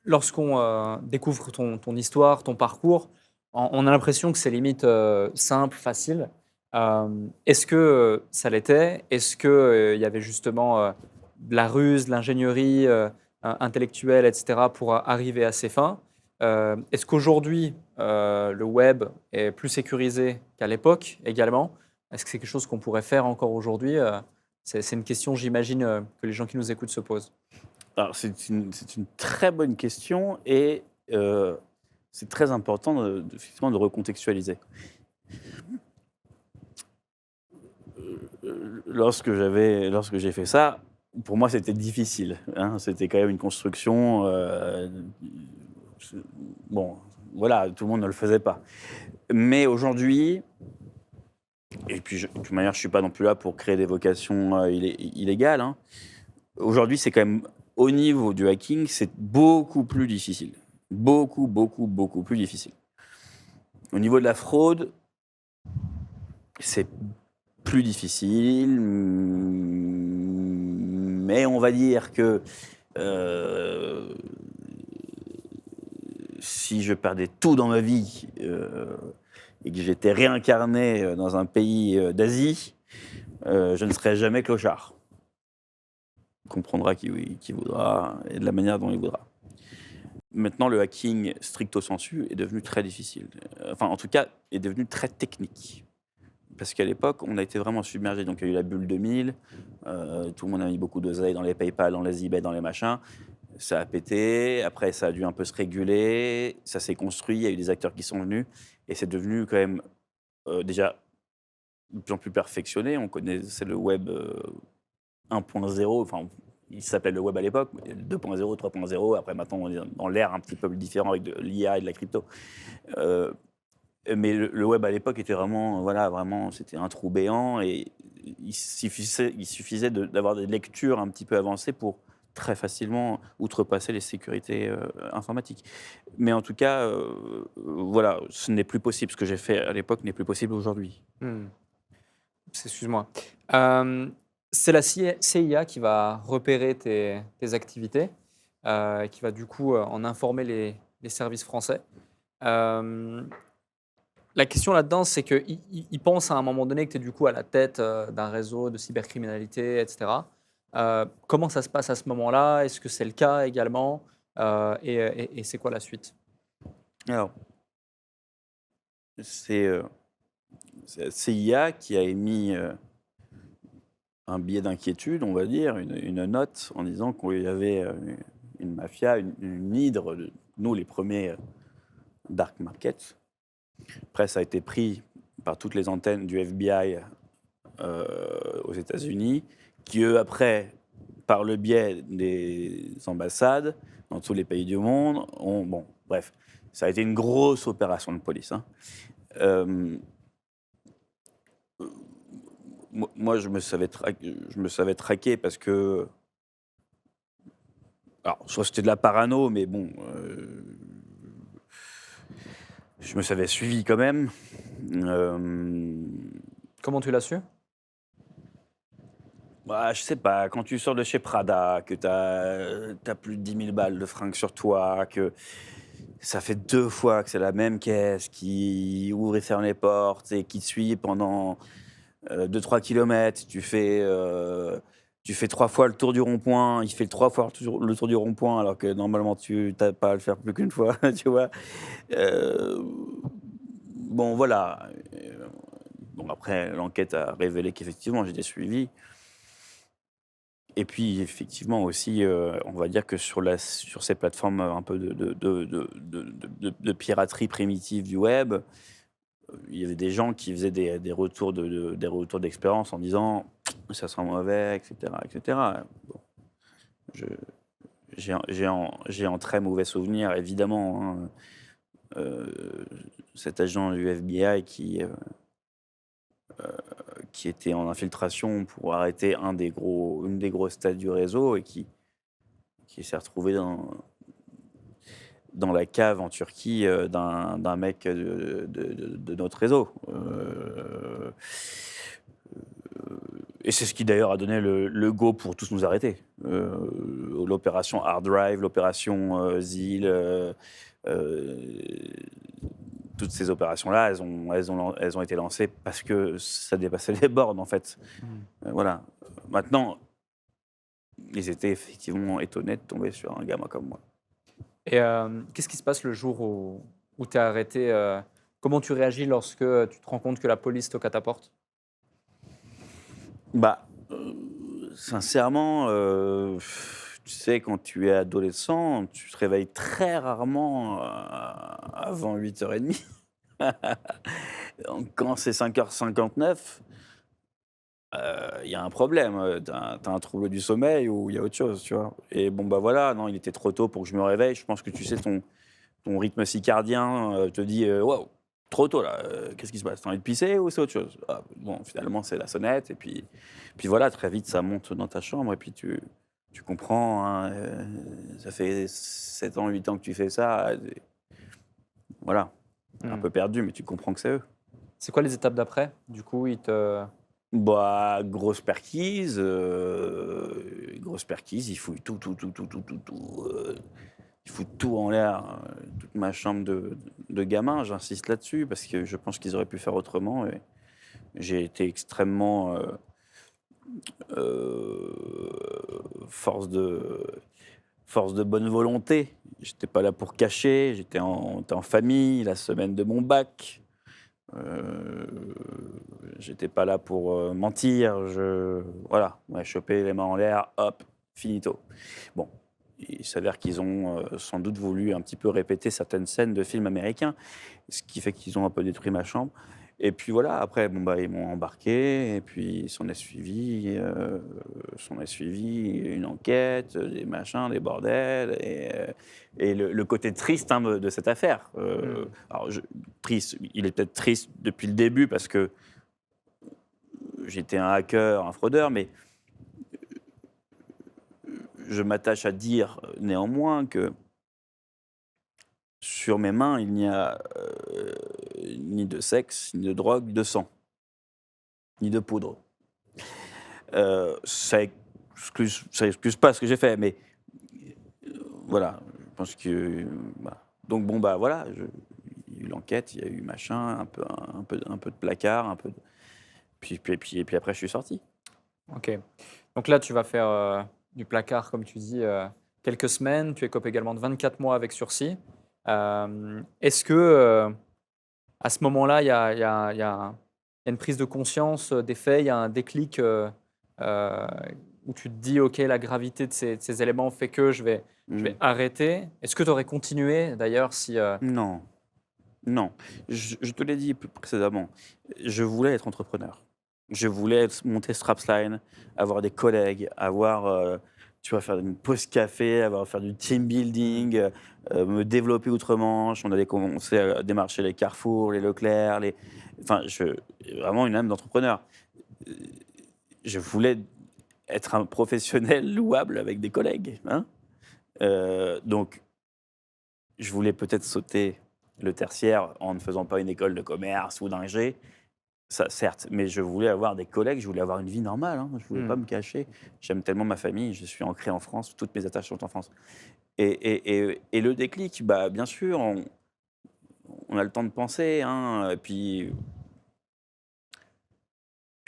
Lorsqu'on découvre ton histoire, ton parcours, on a l'impression que c'est limite simple, facile. Est-ce que ça l'était? Est-ce qu'il y avait justement de la ruse, de l'ingénierie intellectuelle, etc., pour arriver à ses fins? Est-ce qu'aujourd'hui, le web est plus sécurisé qu'à l'époque également? Est-ce que c'est quelque chose qu'on pourrait faire encore aujourd'hui? C'est une question, j'imagine, que les gens qui nous écoutent se posent. Alors, c'est une très bonne question et c'est très important effectivement, de recontextualiser. Lorsque j'ai fait ça, pour moi, c'était difficile. Hein. C'était quand même une construction. Bon, voilà, tout le monde ne le faisait pas. Mais aujourd'hui, et puis de toute manière, je ne suis pas non plus là pour créer des vocations illégales. Hein. Aujourd'hui, c'est quand même, au niveau du hacking, c'est beaucoup plus difficile. Beaucoup, beaucoup, beaucoup plus difficile. Au niveau de la fraude, c'est plus difficile, mais on va dire que si je perdais tout dans ma vie et que j'étais réincarné dans un pays d'Asie, je ne serais jamais clochard. Il comprendra qui voudra et de la manière dont il voudra. Maintenant, le hacking stricto sensu est devenu très difficile. Enfin, en tout cas, est devenu très technique. Parce qu'à l'époque, on a été vraiment submergé. Donc, il y a eu la bulle 2000, tout le monde a mis beaucoup d'oseille dans les PayPal, dans les eBay, dans les machins. Ça a pété, après ça a dû un peu se réguler, ça s'est construit, il y a eu des acteurs qui sont venus, et c'est devenu quand même déjà de plus en plus perfectionné. On connaissait le web 1.0, enfin il s'appelait le web à l'époque, 2.0, 3.0, après maintenant on est dans l'ère un petit peu différent avec de l'IA et de la crypto. Mais le web à l'époque était vraiment, c'était un trou béant, et il suffisait d'avoir des lectures un petit peu avancées pour très facilement outrepasser les sécurités informatiques. Mais en tout cas, voilà, ce n'est plus possible. Ce que j'ai fait à l'époque n'est plus possible aujourd'hui. Excuse-moi. C'est la CIA qui va repérer tes activités, qui va du coup en informer les services français. La question là-dedans, c'est qu'ils pensent à un moment donné que tu es du coup à la tête d'un réseau de cybercriminalité, etc. Comment ça se passe à ce moment-là? Est-ce que c'est le cas également? Et c'est quoi la suite? Alors, c'est c'est la CIA qui a émis un billet d'inquiétude, on va dire, une note en disant qu'il y avait une mafia, une hydre, nous les premiers dark markets. Après, ça a été pris par toutes les antennes du FBI aux États-Unis, qui eux, après, par le biais des ambassades dans tous les pays du monde, ont. Bon, bref, ça a été une grosse opération de police. Hein. Euh, moi, je me savais traqué parce que. Alors, soit c'était de la parano, mais bon. Je me savais suivi quand même. Comment tu l'as su? Bah, je sais pas, quand tu sors de chez Prada, que t'as plus de 10 000 balles de fringues sur toi, que ça fait 2 fois que c'est la même caisse qui ouvre et ferme les portes et qui te suit pendant 2-3 kilomètres, tu fais 3 fois le tour du rond-point, il fait 3 fois le tour du rond-point alors que normalement tu n'as pas à le faire plus qu'une fois, tu vois. Euh, bon, voilà. Bon, après, l'enquête a révélé qu'effectivement j'étais suivi. Et puis, effectivement, aussi, on va dire que sur ces plateformes un peu de piraterie primitive du web, il y avait des gens qui faisaient des retours des retours d'expérience en disant ça sent mauvais, etc., etc. Bon, je- j'ai en très mauvais souvenir, évidemment, hein, euh, cet agent du FBI qui était en infiltration pour arrêter une des grosses têtes du réseau et qui s'est retrouvé dans la cave en Turquie d'un mec de notre réseau. Et c'est ce qui d'ailleurs a donné le go pour tous nous arrêter. L'opération Hard Drive, l'opération ZIL, euh, toutes ces opérations-là, elles ont été lancées parce que ça dépassait les bornes, en fait. Voilà. Maintenant, ils étaient effectivement étonnés de tomber sur un gamin comme moi. Et qu'est-ce qui se passe le jour où tu es arrêté? Comment tu réagis lorsque tu te rends compte que la police toque à ta porte? Bah, sincèrement, tu sais, quand tu es adolescent, tu te réveilles très rarement avant 8h30. Donc, quand c'est 5h59, il y a un problème. T'as un trouble du sommeil ou il y a autre chose, tu vois. Et bon, bah voilà, non, il était trop tôt pour que je me réveille. Je pense que tu sais, ton rythme circadien te dit waouh, trop tôt là, qu'est-ce qui se passe? T'as envie de pisser ou c'est autre chose? Ah, bon, finalement, c'est la sonnette. Et puis voilà, très vite, ça monte dans ta chambre. Et puis tu comprends, hein, ça fait 7 ans, 8 ans que tu fais ça. Voilà, un Hmm. peu perdu, mais tu comprends que c'est eux. C'est quoi les étapes d'après? Du coup, Bah, grosse perquise, ils fouillent tout, ils foutent tout en l'air, toute ma chambre de gamin, j'insiste là-dessus, parce que je pense qu'ils auraient pu faire autrement, et j'ai été extrêmement force de bonne volonté. J'étais pas là pour cacher, on était en famille, la semaine de mon bac. Euh, J'étais pas là pour mentir. Voilà, ouais, choper les mains en l'air, hop, finito. Bon, il s'avère qu'ils ont sans doute voulu un petit peu répéter certaines scènes de films américains, ce qui fait qu'ils ont un peu détruit ma chambre. Et puis voilà, après, bon, bah, ils m'ont embarqué, et puis s'en est suivi une enquête, des machins, des bordels, et le côté triste hein, de cette affaire. Alors, triste, il est peut-être triste depuis le début parce que j'étais un hacker, un fraudeur, mais je m'attache à dire néanmoins que sur mes mains, il n'y a ni de sexe, ni de drogue, ni de sang, ni de poudre. Ça excuse pas ce que j'ai fait, mais voilà, je pense que. Voilà. Donc bon, bah voilà, il y a eu l'enquête, il y a eu machin, un peu de placard, un peu de. Et puis après, je suis sorti. Ok. Donc là, tu vas faire du placard, comme tu dis, quelques semaines. Tu écopes également de 24 mois avec sursis. Est-ce que, à ce moment-là, il y a une prise de conscience des faits, il y a un déclic euh, où tu te dis, OK, la gravité de ces éléments fait que je vais arrêter. Est-ce que tu aurais continué d'ailleurs si... Non, non. Je te l'ai dit précédemment. Je voulais être entrepreneur. Je voulais monter Strapsline, avoir des collègues, avoir, tu vois, faire une pause café, faire du team building, me développer outre-Manche. On allait commencer à démarcher les Carrefour, les Leclerc, enfin, vraiment une âme d'entrepreneur. Euh, Je voulais être un professionnel louable avec des collègues, hein. Donc, je voulais peut-être sauter le tertiaire en ne faisant pas une école de commerce ou d'ingé, ça certes, mais je voulais avoir des collègues, je voulais avoir une vie normale, hein, je voulais pas me cacher. J'aime tellement ma famille, je suis ancré en France, toutes mes attaches sont en France. Et le déclic, bah, bien sûr, on a le temps de penser, hein, et puis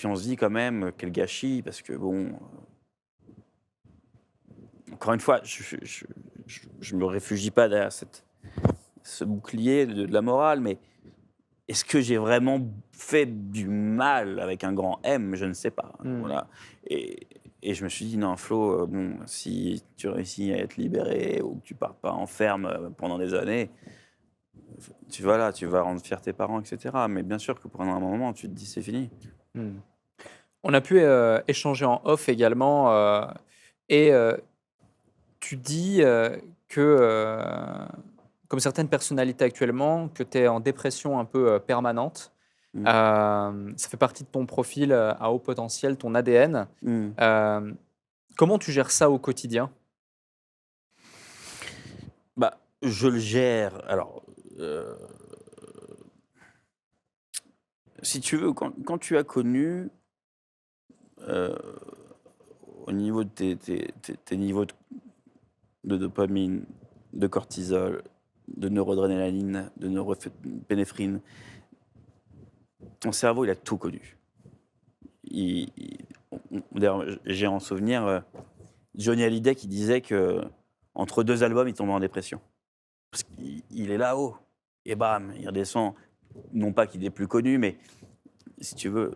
on se dit quand même, quel gâchis, parce que bon, encore une fois, je me réfugie pas derrière ce bouclier de la morale, mais est-ce que j'ai vraiment fait du mal avec un grand M? Je ne sais pas. Voilà. Et je me suis dit, non, Flo, bon, si tu réussis à être libéré ou que tu pars pas en ferme pendant des années, tu vas là, tu vas rendre fier tes parents, etc. Mais bien sûr que pendant un moment, tu te dis, c'est fini. Hmm. On a pu échanger en off également. Et tu dis que, comme certaines personnalités actuellement, que tu es en dépression un peu permanente. Mm. Ça fait partie de ton profil à haut potentiel, ton ADN. Mm. Comment tu gères ça au quotidien? Bah, je le gère. Alors, euh, si tu veux, quand tu as connu, euh, au niveau de tes niveaux de dopamine, de cortisol, de noradrénaline, de norépinéphrine, ton cerveau, il a tout connu. D'ailleurs, j'ai en souvenir Johnny Hallyday qui disait que entre deux albums, il tombait en dépression. Parce qu'il est là-haut, et bam, il redescend. Non pas qu'il est plus connu, mais si tu veux,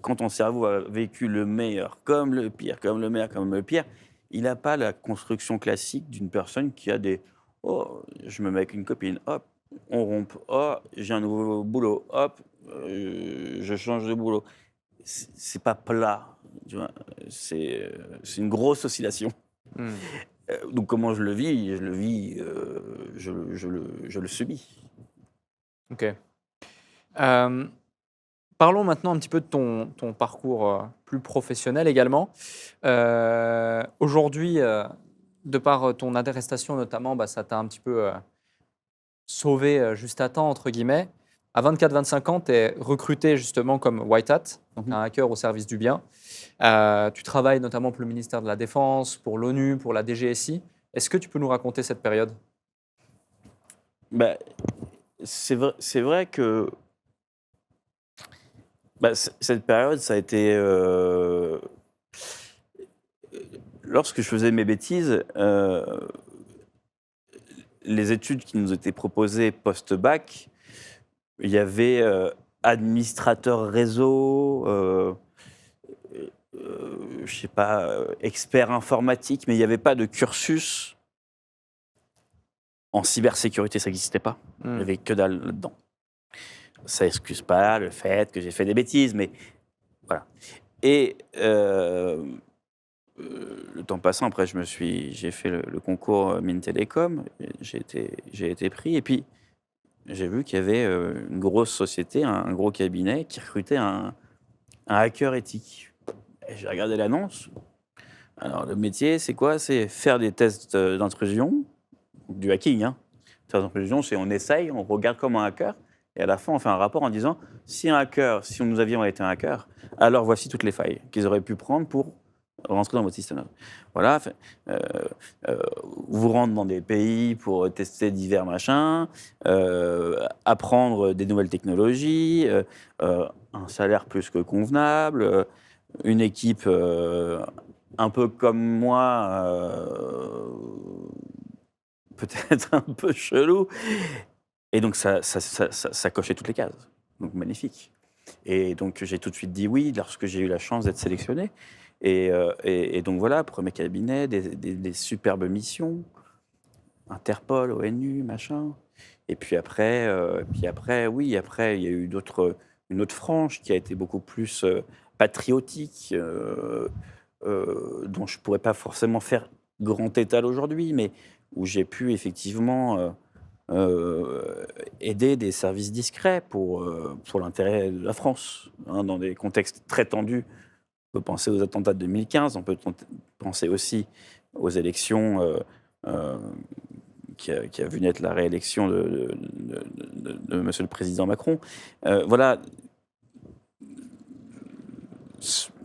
quand ton cerveau a vécu le meilleur comme le pire, comme le meilleur comme le pire, il n'a pas la construction classique d'une personne qui a des «Oh, je me mets avec une copine, hop, on rompt, oh, j'ai un nouveau boulot, hop, je change de boulot». C'est pas plat, tu vois, c'est une grosse oscillation. Hmm. Donc comment je le vis? Je le vis, je le subis. Ok. Parlons maintenant un petit peu de ton parcours plus professionnel également. Aujourd'hui, de par ton arrestation notamment, bah, ça t'a un petit peu sauvé juste à temps, entre guillemets. À 24-25 ans, tu es recruté justement comme White Hat, donc un hacker au service du bien. Tu travailles notamment pour le ministère de la Défense, pour l'ONU, pour la DGSI. Est-ce que tu peux nous raconter cette période? Bah, c'est vrai que bah, cette période, ça a été. Lorsque je faisais mes bêtises, les études qui nous étaient proposées post-bac, il y avait administrateur réseau, je sais pas, expert informatique, mais il n'y avait pas de cursus en cybersécurité, ça n'existait pas. Il n'y avait que dalle là-dedans. Ça excuse pas le fait que j'ai fait des bêtises, mais voilà. Et le temps passant, après, j'ai fait le concours Mines Télécom, j'ai été pris, et puis j'ai vu qu'il y avait une grosse société, un gros cabinet qui recrutait un hacker éthique. Et j'ai regardé l'annonce. Alors, le métier, c'est quoi? C'est faire des tests d'intrusion, du hacking, hein. Tests d'intrusion, c'est on essaye, on regarde comme un hacker, et à la fin, on fait un rapport en disant si nous avions été un hacker, alors voici toutes les failles qu'ils auraient pu prendre pour rentrer dans votre système. Voilà. Vous rentrez dans des pays pour tester divers machins, apprendre des nouvelles technologies, un salaire plus que convenable, une équipe un peu comme moi, peut-être un peu chelou. Et donc, ça cochait toutes les cases. Donc, magnifique. Et donc, j'ai tout de suite dit oui lorsque j'ai eu la chance d'être sélectionné. Et donc, voilà, premier cabinet, des superbes missions, Interpol, ONU, machin. Et puis après, oui, après, il y a eu une autre frange qui a été beaucoup plus patriotique, dont je ne pourrais pas forcément faire grand étal aujourd'hui, mais où j'ai pu effectivement aider des services discrets pour l'intérêt de la France, hein, dans des contextes très tendus. On peut penser aux attentats de 2015, on peut penser aussi aux élections euh, qui a vu naître la réélection de Monsieur le Président Macron. Voilà,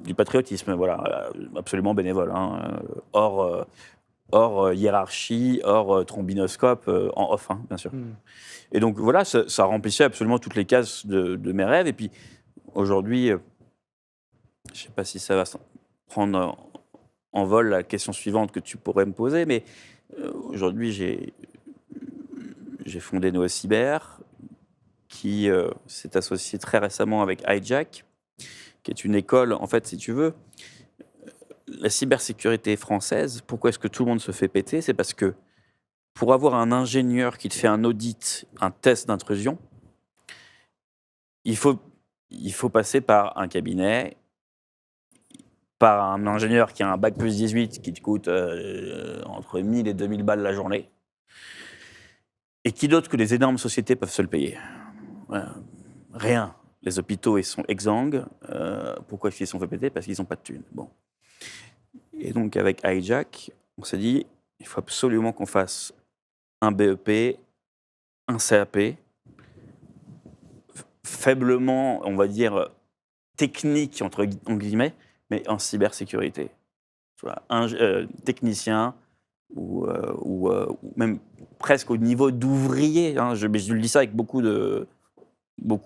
du patriotisme, voilà, absolument bénévole, hein, hors hiérarchie, hors trombinoscope, en off, hein, bien sûr. Et donc voilà, ça remplissait absolument toutes les cases de mes rêves. Et puis aujourd'hui, je ne sais pas si ça va prendre en vol la question suivante que tu pourrais me poser, mais aujourd'hui, j'ai fondé NoCyber, qui s'est associé très récemment avec Hijack, qui est une école, en fait, si tu veux, la cybersécurité française, pourquoi est-ce que tout le monde se fait péter? C'est parce que pour avoir un ingénieur qui te fait un audit, un test d'intrusion, il faut passer par un cabinet, par un ingénieur qui a un bac plus 18 qui te coûte entre 1000 et 2000 balles la journée. Et qui d'autre que les énormes sociétés peuvent se le payer? Rien. Les hôpitaux, ils sont exsangues. Pourquoi ils se sont fait péter? Parce qu'ils n'ont pas de thunes. Bon. Et donc, avec Hijack, on s'est dit, il faut absolument qu'on fasse un BEP, un CAP, faiblement, on va dire, technique, entre guillemets, mais en cybersécurité. Tu vois, technicien ou même presque au niveau d'ouvrier. Hein, mais je le dis ça avec beaucoup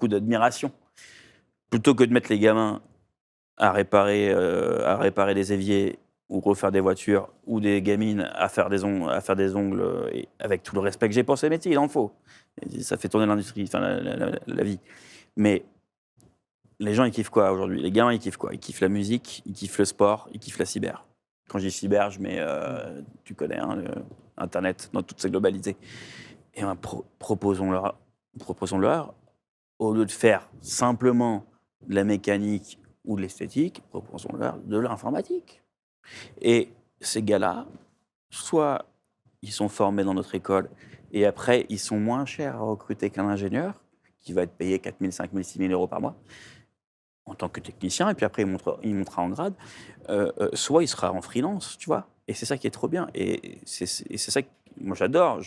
d'admiration. Plutôt que de mettre les gamins à réparer des éviers ou refaire des voitures, ou des gamines à faire des ongles, et avec tout le respect que j'ai pour ces métiers, il en faut. Et ça fait tourner l'industrie, enfin la vie. Mais les gens, ils kiffent quoi aujourd'hui? Les gamins, ils kiffent quoi? Ils kiffent la musique, ils kiffent le sport, ils kiffent la cyber. Quand je dis cyber, je mets, tu connais, hein, Internet dans toutes ses globalités. Et ben, proposons-leur, au lieu de faire simplement de la mécanique ou de l'esthétique, proposons-leur de l'informatique. Et ces gars-là, soit ils sont formés dans notre école, et après, ils sont moins chers à recruter qu'un ingénieur, qui va être payé 4 000, 5 000, 6 000 euros par mois, en tant que technicien, et puis après, il montera en grade, soit il sera en freelance, tu vois. Et c'est ça qui est trop bien. Et c'est ça que moi j'adore.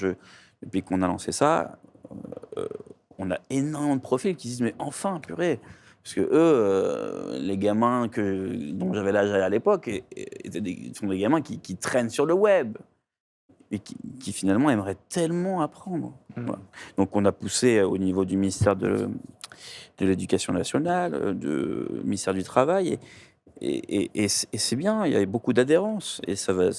Depuis qu'on a lancé ça, on a énormément de profils qui se disent, mais enfin, purée. Parce que eux, les gamins dont j'avais l'âge à l'époque, sont des gamins qui traînent sur le web et qui finalement aimeraient tellement apprendre. Voilà. Donc on a poussé au niveau du ministère de l'Éducation nationale, du ministère du Travail, et c'est bien, il y a beaucoup d'adhérence. Et ça va.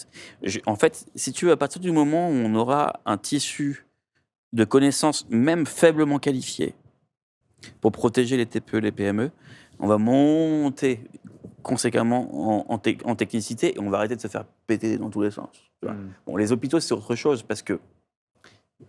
En fait, si tu veux, à partir du moment où on aura un tissu de connaissances, même faiblement qualifiées, pour protéger les TPE, les PME, on va monter conséquemment en technicité, et on va arrêter de se faire péter dans tous les sens. Tu vois. Bon, les hôpitaux, c'est autre chose, parce que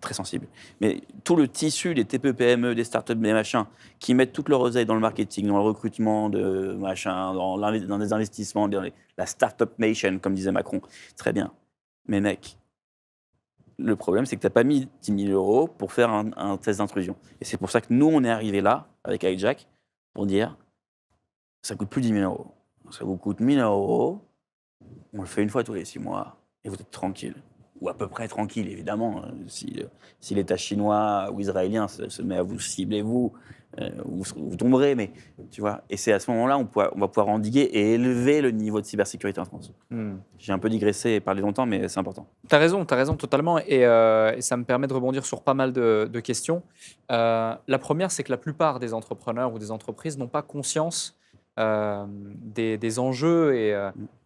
très sensible. Mais tout le tissu des TPE, PME, des startups, des machins, qui mettent toute leur oseille dans le marketing, dans le recrutement de machins, dans des investissements, dans la startup nation, comme disait Macron, très bien. Mais mec, le problème, c'est que tu n'as pas mis 10 000 euros pour faire un test d'intrusion. Et c'est pour ça que nous, on est arrivé là, avec Hijack, pour dire, ça coûte plus 10 000 euros. Ça vous coûte 1 000 euros, on le fait une fois tous les 6 mois, et vous êtes tranquille. Ou à peu près tranquille, évidemment. Si l'État chinois ou israélien se met à vous cibler, vous tomberez, mais tu vois. Et c'est à ce moment-là on va pouvoir endiguer et élever le niveau de cybersécurité en France. J'ai un peu digressé et parlé longtemps, mais c'est important. Tu as raison totalement. Et ça me permet de rebondir sur pas mal de questions. La première, c'est que la plupart des entrepreneurs ou des entreprises n'ont pas conscience des enjeux et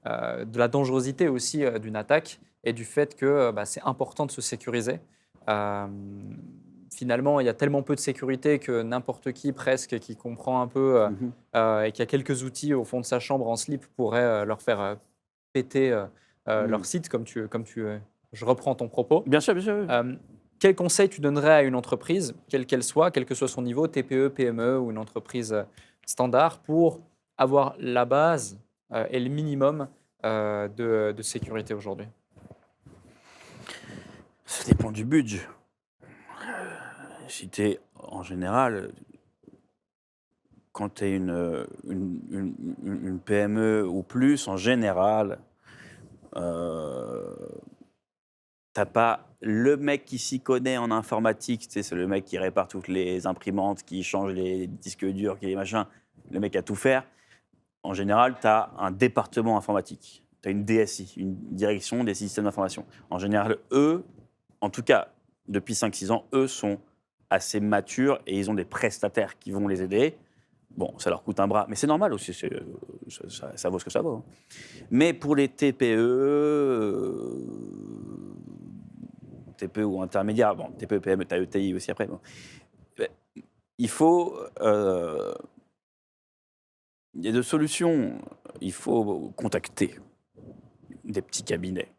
de la dangerosité aussi d'une attaque et du fait que c'est important de se sécuriser. Euh, Finalement, il y a tellement peu de sécurité que n'importe qui presque qui comprend un peu Mhm. et qui a quelques outils au fond de sa chambre en slip pourrait leur faire péter leur Mhm. site, je reprends ton propos. Bien sûr, bien sûr. Oui. Quel conseil tu donnerais à une entreprise, quelle qu'elle soit, quel que soit son niveau, TPE, PME ou une entreprise standard, pour avoir la base et le minimum de sécurité aujourd'hui? Ça dépend du budget. Si tu es, en général, quand tu es une PME ou plus, en général, euh, t'as pas le mec qui s'y connaît en informatique, tu sais, c'est le mec qui répare toutes les imprimantes, qui change les disques durs, qui les machins, le mec à tout faire. En général, tu as un département informatique. Tu as une DSI, une direction des systèmes d'information. En général, eux, en tout cas, depuis 5-6 ans, eux sont assez matures et ils ont des prestataires qui vont les aider. Bon, ça leur coûte un bras, mais c'est normal aussi, ça vaut ce que ça vaut. Hein. Mais pour les TPE ou intermédiaires, bon, TPE, PME, tu as ETI aussi après, bon, il faut. Il y a deux solutions. Il faut contacter des petits cabinets.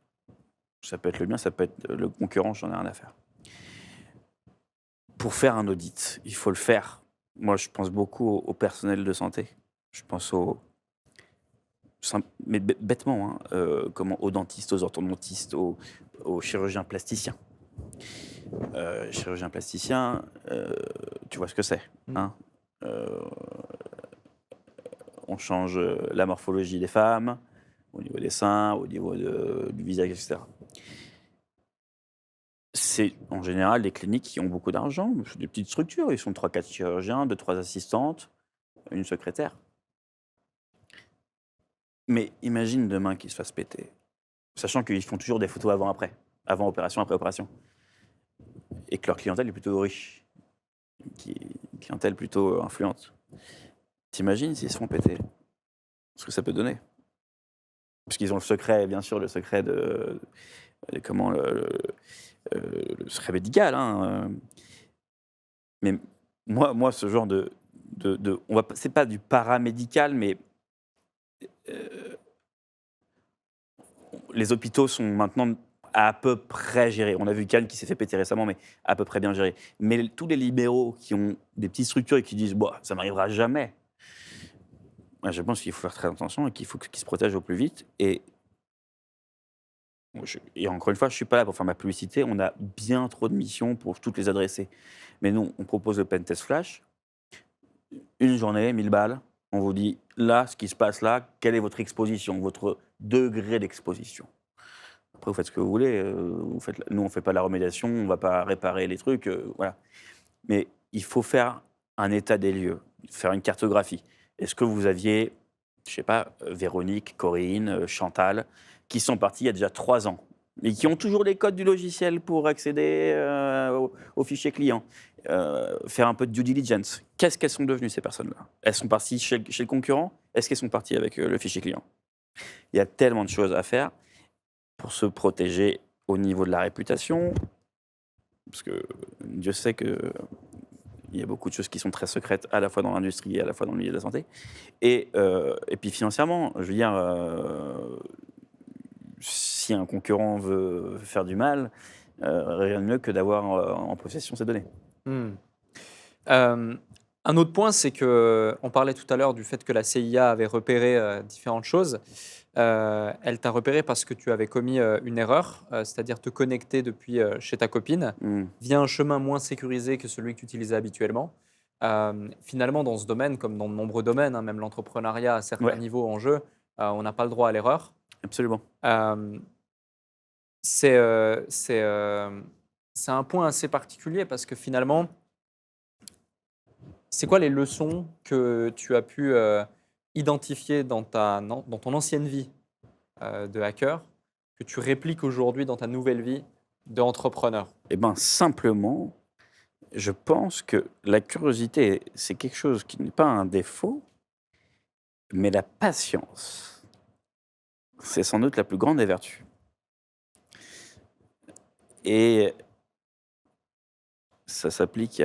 Ça peut être le mien, ça peut être le concurrent, j'en ai rien à faire. Pour faire un audit, il faut le faire. Moi, je pense beaucoup au personnel de santé. Je pense mais bêtement, hein, aux dentistes, aux orthodontistes, aux chirurgiens plasticiens. Chirurgien plasticien, tu vois ce que c'est. Hein. On change la morphologie des femmes, au niveau des seins, au niveau du visage, etc. C'est en général des cliniques qui ont beaucoup d'argent, c'est des petites structures, ils sont 3-4 chirurgiens, 2-3 assistantes, une secrétaire. Mais imagine demain qu'ils se fassent péter, sachant qu'ils font toujours des photos avant-après, avant opération, après opération, et que leur clientèle est plutôt riche, qui est une clientèle plutôt influente. T'imagines s'ils se font péter, ce que ça peut donner? Parce qu'ils ont le secret, bien sûr, le secret de comment le secret médical. Hein. Mais moi, ce genre c'est pas du paramédical, mais les hôpitaux sont maintenant à peu près gérés. On a vu Cannes qui s'est fait péter récemment, mais à peu près bien géré. Mais tous les libéraux qui ont des petites structures et qui disent bah, ça m'arrivera jamais. Moi, je pense qu'il faut faire très attention et qu'il faut qu'ils se protègent au plus vite. Et encore une fois, je ne suis pas là pour faire ma publicité. On a bien trop de missions pour toutes les adresser. Mais nous, on propose le Pentest Flash. Une journée, 1000 balles. On vous dit, là, ce qui se passe là, quelle est votre exposition, votre degré d'exposition. Après, vous faites ce que vous voulez. Nous, on ne fait pas la remédiation, on ne va pas réparer les trucs. Voilà. Mais il faut faire un état des lieux, faire une cartographie. Est-ce que vous aviez, je ne sais pas, Véronique, Corinne, Chantal, qui sont partis il y a déjà 3 ans, et qui ont toujours les codes du logiciel pour accéder au fichier client, faire un peu de due diligence. Qu'est-ce qu'elles sont devenues, ces personnes-là? Elles sont parties chez le concurrent? Est-ce qu'elles sont parties avec le fichier client? Il y a tellement de choses à faire pour se protéger au niveau de la réputation, parce que Dieu sait qu'il y a beaucoup de choses qui sont très secrètes, à la fois dans l'industrie et à la fois dans le milieu de la santé. Et puis financièrement, je veux dire, si un concurrent veut faire du mal, rien de mieux que d'avoir en possession ces données. Un autre point, c'est qu'on parlait tout à l'heure du fait que la CIA avait repéré différentes choses. Elle t'a repéré parce que tu avais commis une erreur, c'est-à-dire te connecter depuis chez ta copine via un chemin moins sécurisé que celui que tu utilisais habituellement. Finalement, dans ce domaine, comme dans de nombreux domaines, hein, même l'entrepreneuriat à certains niveaux en jeu, on n'a pas le droit à l'erreur. Absolument. C'est un point assez particulier parce que finalement, c'est quoi les leçons que tu as pu identifier dans ton ancienne vie de hacker que tu répliques aujourd'hui dans ta nouvelle vie d'entrepreneur? Eh bien, simplement, je pense que la curiosité, c'est quelque chose qui n'est pas un défaut, Mais la patience, c'est sans doute la plus grande des vertus. Et ça s'applique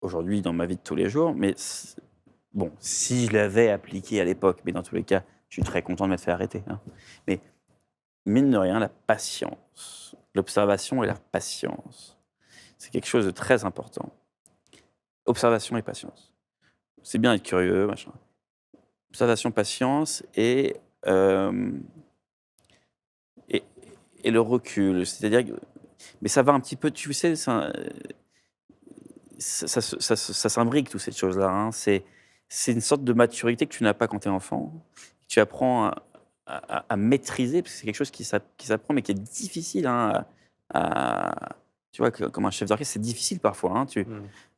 aujourd'hui dans ma vie de tous les jours, mais bon, si je l'avais appliqué à l'époque, mais dans tous les cas, je suis très content de m'être fait arrêter. Hein. Mais mine de rien, la patience, l'observation et la patience, c'est quelque chose de très important. Observation et patience. C'est bien être curieux, machin. Observation, patience et, et le recul. C'est-à-dire que, mais ça va un petit peu, tu sais, ça s'imbrique, toutes ces choses-là. Hein. C'est une sorte de maturité que tu n'as pas quand tu es enfant. Tu apprends à maîtriser, parce que c'est quelque chose qui s'apprend, mais qui est difficile. Hein, tu vois, comme un chef d'orchestre, c'est difficile parfois. Hein,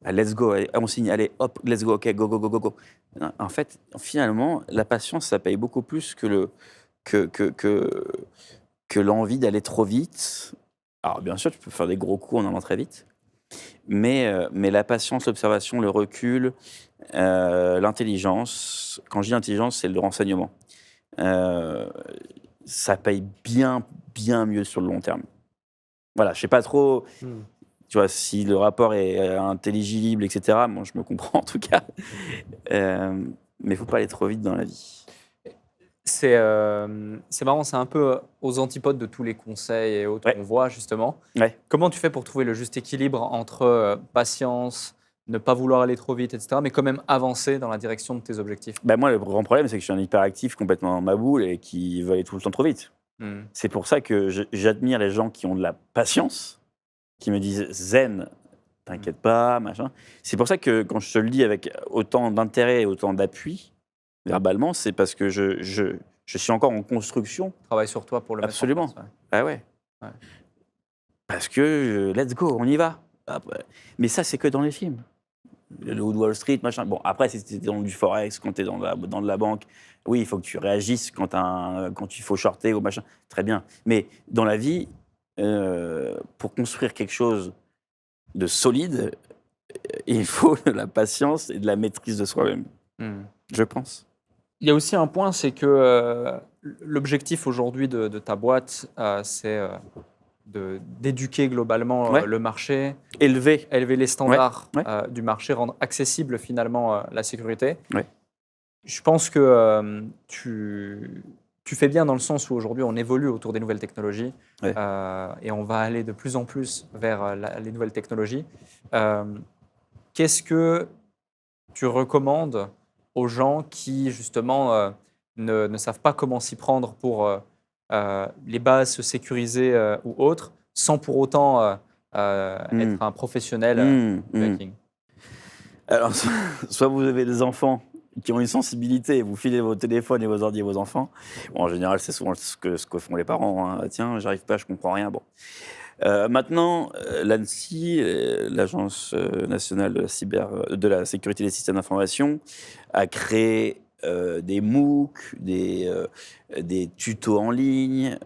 let's go, allez, on signe, allez, hop, let's go, ok, go, go, go, go, go. En fait, finalement, la patience, ça paye beaucoup plus que l'envie d'aller trop vite. Alors, bien sûr, tu peux faire des gros coups en allant très vite, mais la patience, l'observation, le recul, l'intelligence, quand je dis intelligence, c'est le renseignement. Ça paye bien, bien mieux sur le long terme. Voilà, je sais pas trop, tu vois, si le rapport est intelligible, etc. Moi, je me comprends en tout cas. Mais il faut pas aller trop vite dans la vie. C'est marrant, c'est un peu aux antipodes de tous les conseils et autres qu'on voit justement. Ouais. Comment tu fais pour trouver le juste équilibre entre patience, ne pas vouloir aller trop vite, etc., mais quand même avancer dans la direction de tes objectifs? Ben moi, le grand problème, c'est que je suis un hyperactif complètement dans ma boule et qui veut aller tout le temps trop vite. C'est pour ça que j'admire les gens qui ont de la patience, qui me disent zen, t'inquiète pas, machin. C'est pour ça que quand je te le dis avec autant d'intérêt et autant d'appui, verbalement, c'est parce que je suis encore en construction. Travaille sur toi pour le Absolument. mettre en place. Ah ouais. Parce que let's go, on y va. Mais ça, c'est que dans les films. Le Loup de Wall Street, machin. Bon, après, si tu es dans du forex, quand tu es dans de la banque, oui, il faut que tu réagisses quand il faut shorter ou machin. Très bien. Mais dans la vie, pour construire quelque chose de solide, il faut de la patience et de la maîtrise de soi-même, je pense. Il y a aussi un point, c'est que l'objectif aujourd'hui de ta boîte, c'est d'éduquer globalement le marché, élever les standards du marché, rendre accessible finalement la sécurité. Ouais. Je pense que tu fais bien dans le sens où aujourd'hui on évolue autour des nouvelles technologies et on va aller de plus en plus vers les nouvelles technologies. Qu'est-ce que tu recommandes aux gens qui justement ne savent pas comment s'y prendre pour les bases sécurisées ou autres, sans pour autant être un professionnel du hacking? Alors, soit vous avez des enfants qui ont une sensibilité et vous filez vos téléphones et vos ordi à vos enfants. Bon, en général, c'est souvent ce que font les parents. Hein. Tiens, j'arrive pas, je comprends rien. Bon. Maintenant, l'ANSSI, l'Agence nationale de la sécurité des systèmes d'information, a créé des MOOC, des tutos en ligne,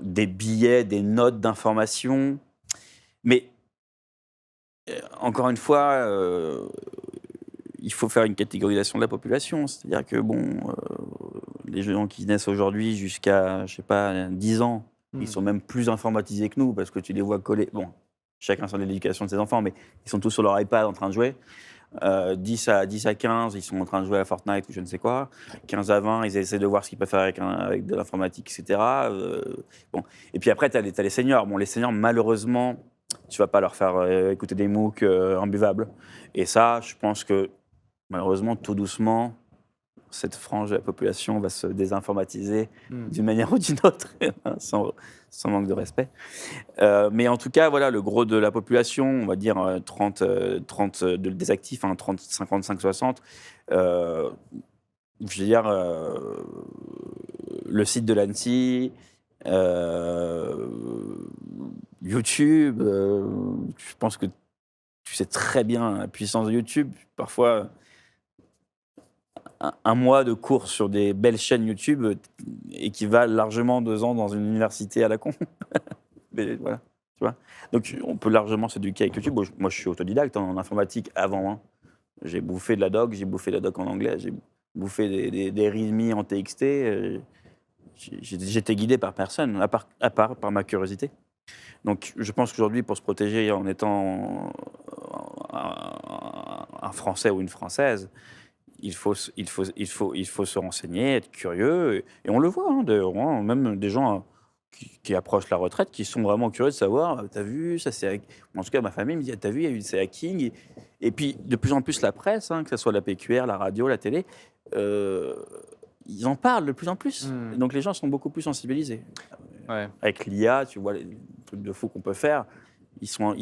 des billets, des notes d'information. Mais encore une fois, il faut faire une catégorisation de la population. C'est-à-dire que, les gens qui naissent aujourd'hui jusqu'à, je sais pas, 10 ans, ils sont même plus informatisés que nous parce que tu les vois coller. Bon, chacun sur l'éducation de ses enfants, mais ils sont tous sur leur iPad en train de jouer. 10 à 15, ils sont en train de jouer à Fortnite ou je ne sais quoi. 15 à 20, ils essaient de voir ce qu'ils peuvent faire avec de l'informatique, etc. Bon. Et puis après, tu as les seniors. Bon, les seniors, malheureusement, tu vas pas leur faire écouter des MOOC imbuvables. Et ça, je pense que, malheureusement, tout doucement, cette frange de la population va se désinformatiser d'une manière ou d'une autre, sans manque de respect. Mais en tout cas, voilà, le gros de la population, on va dire 30 des actifs, 30, 55, 60, je veux dire, le site de l'ANSSI, YouTube, je pense que tu sais très bien la puissance de YouTube. Parfois, un mois de cours sur des belles chaînes YouTube équivalent largement 2 ans dans une université à la con. Mais voilà, tu vois. Donc, on peut largement s'éduquer avec YouTube. Moi, je suis autodidacte en informatique avant. Hein. J'ai bouffé de la doc, j'ai bouffé de la doc en anglais, j'ai bouffé des readme en TXT. J'étais guidé par personne, à part par ma curiosité. Donc, je pense qu'aujourd'hui, pour se protéger en étant un Français ou une Française, il faut se renseigner, être curieux. Et on le voit, hein, d'ailleurs, hein, même des gens qui approchent la retraite, qui sont vraiment curieux de savoir, t'as vu, ça c'est... En tout cas, ma famille me dit, t'as vu, il y a eu ces hacking. Et puis, de plus en plus, la presse, hein, que ce soit la PQR, la radio, la télé, ils en parlent de plus en plus. Donc, les gens sont beaucoup plus sensibilisés. Ouais. Avec l'IA, tu vois les trucs de fou qu'on peut faire, ils sont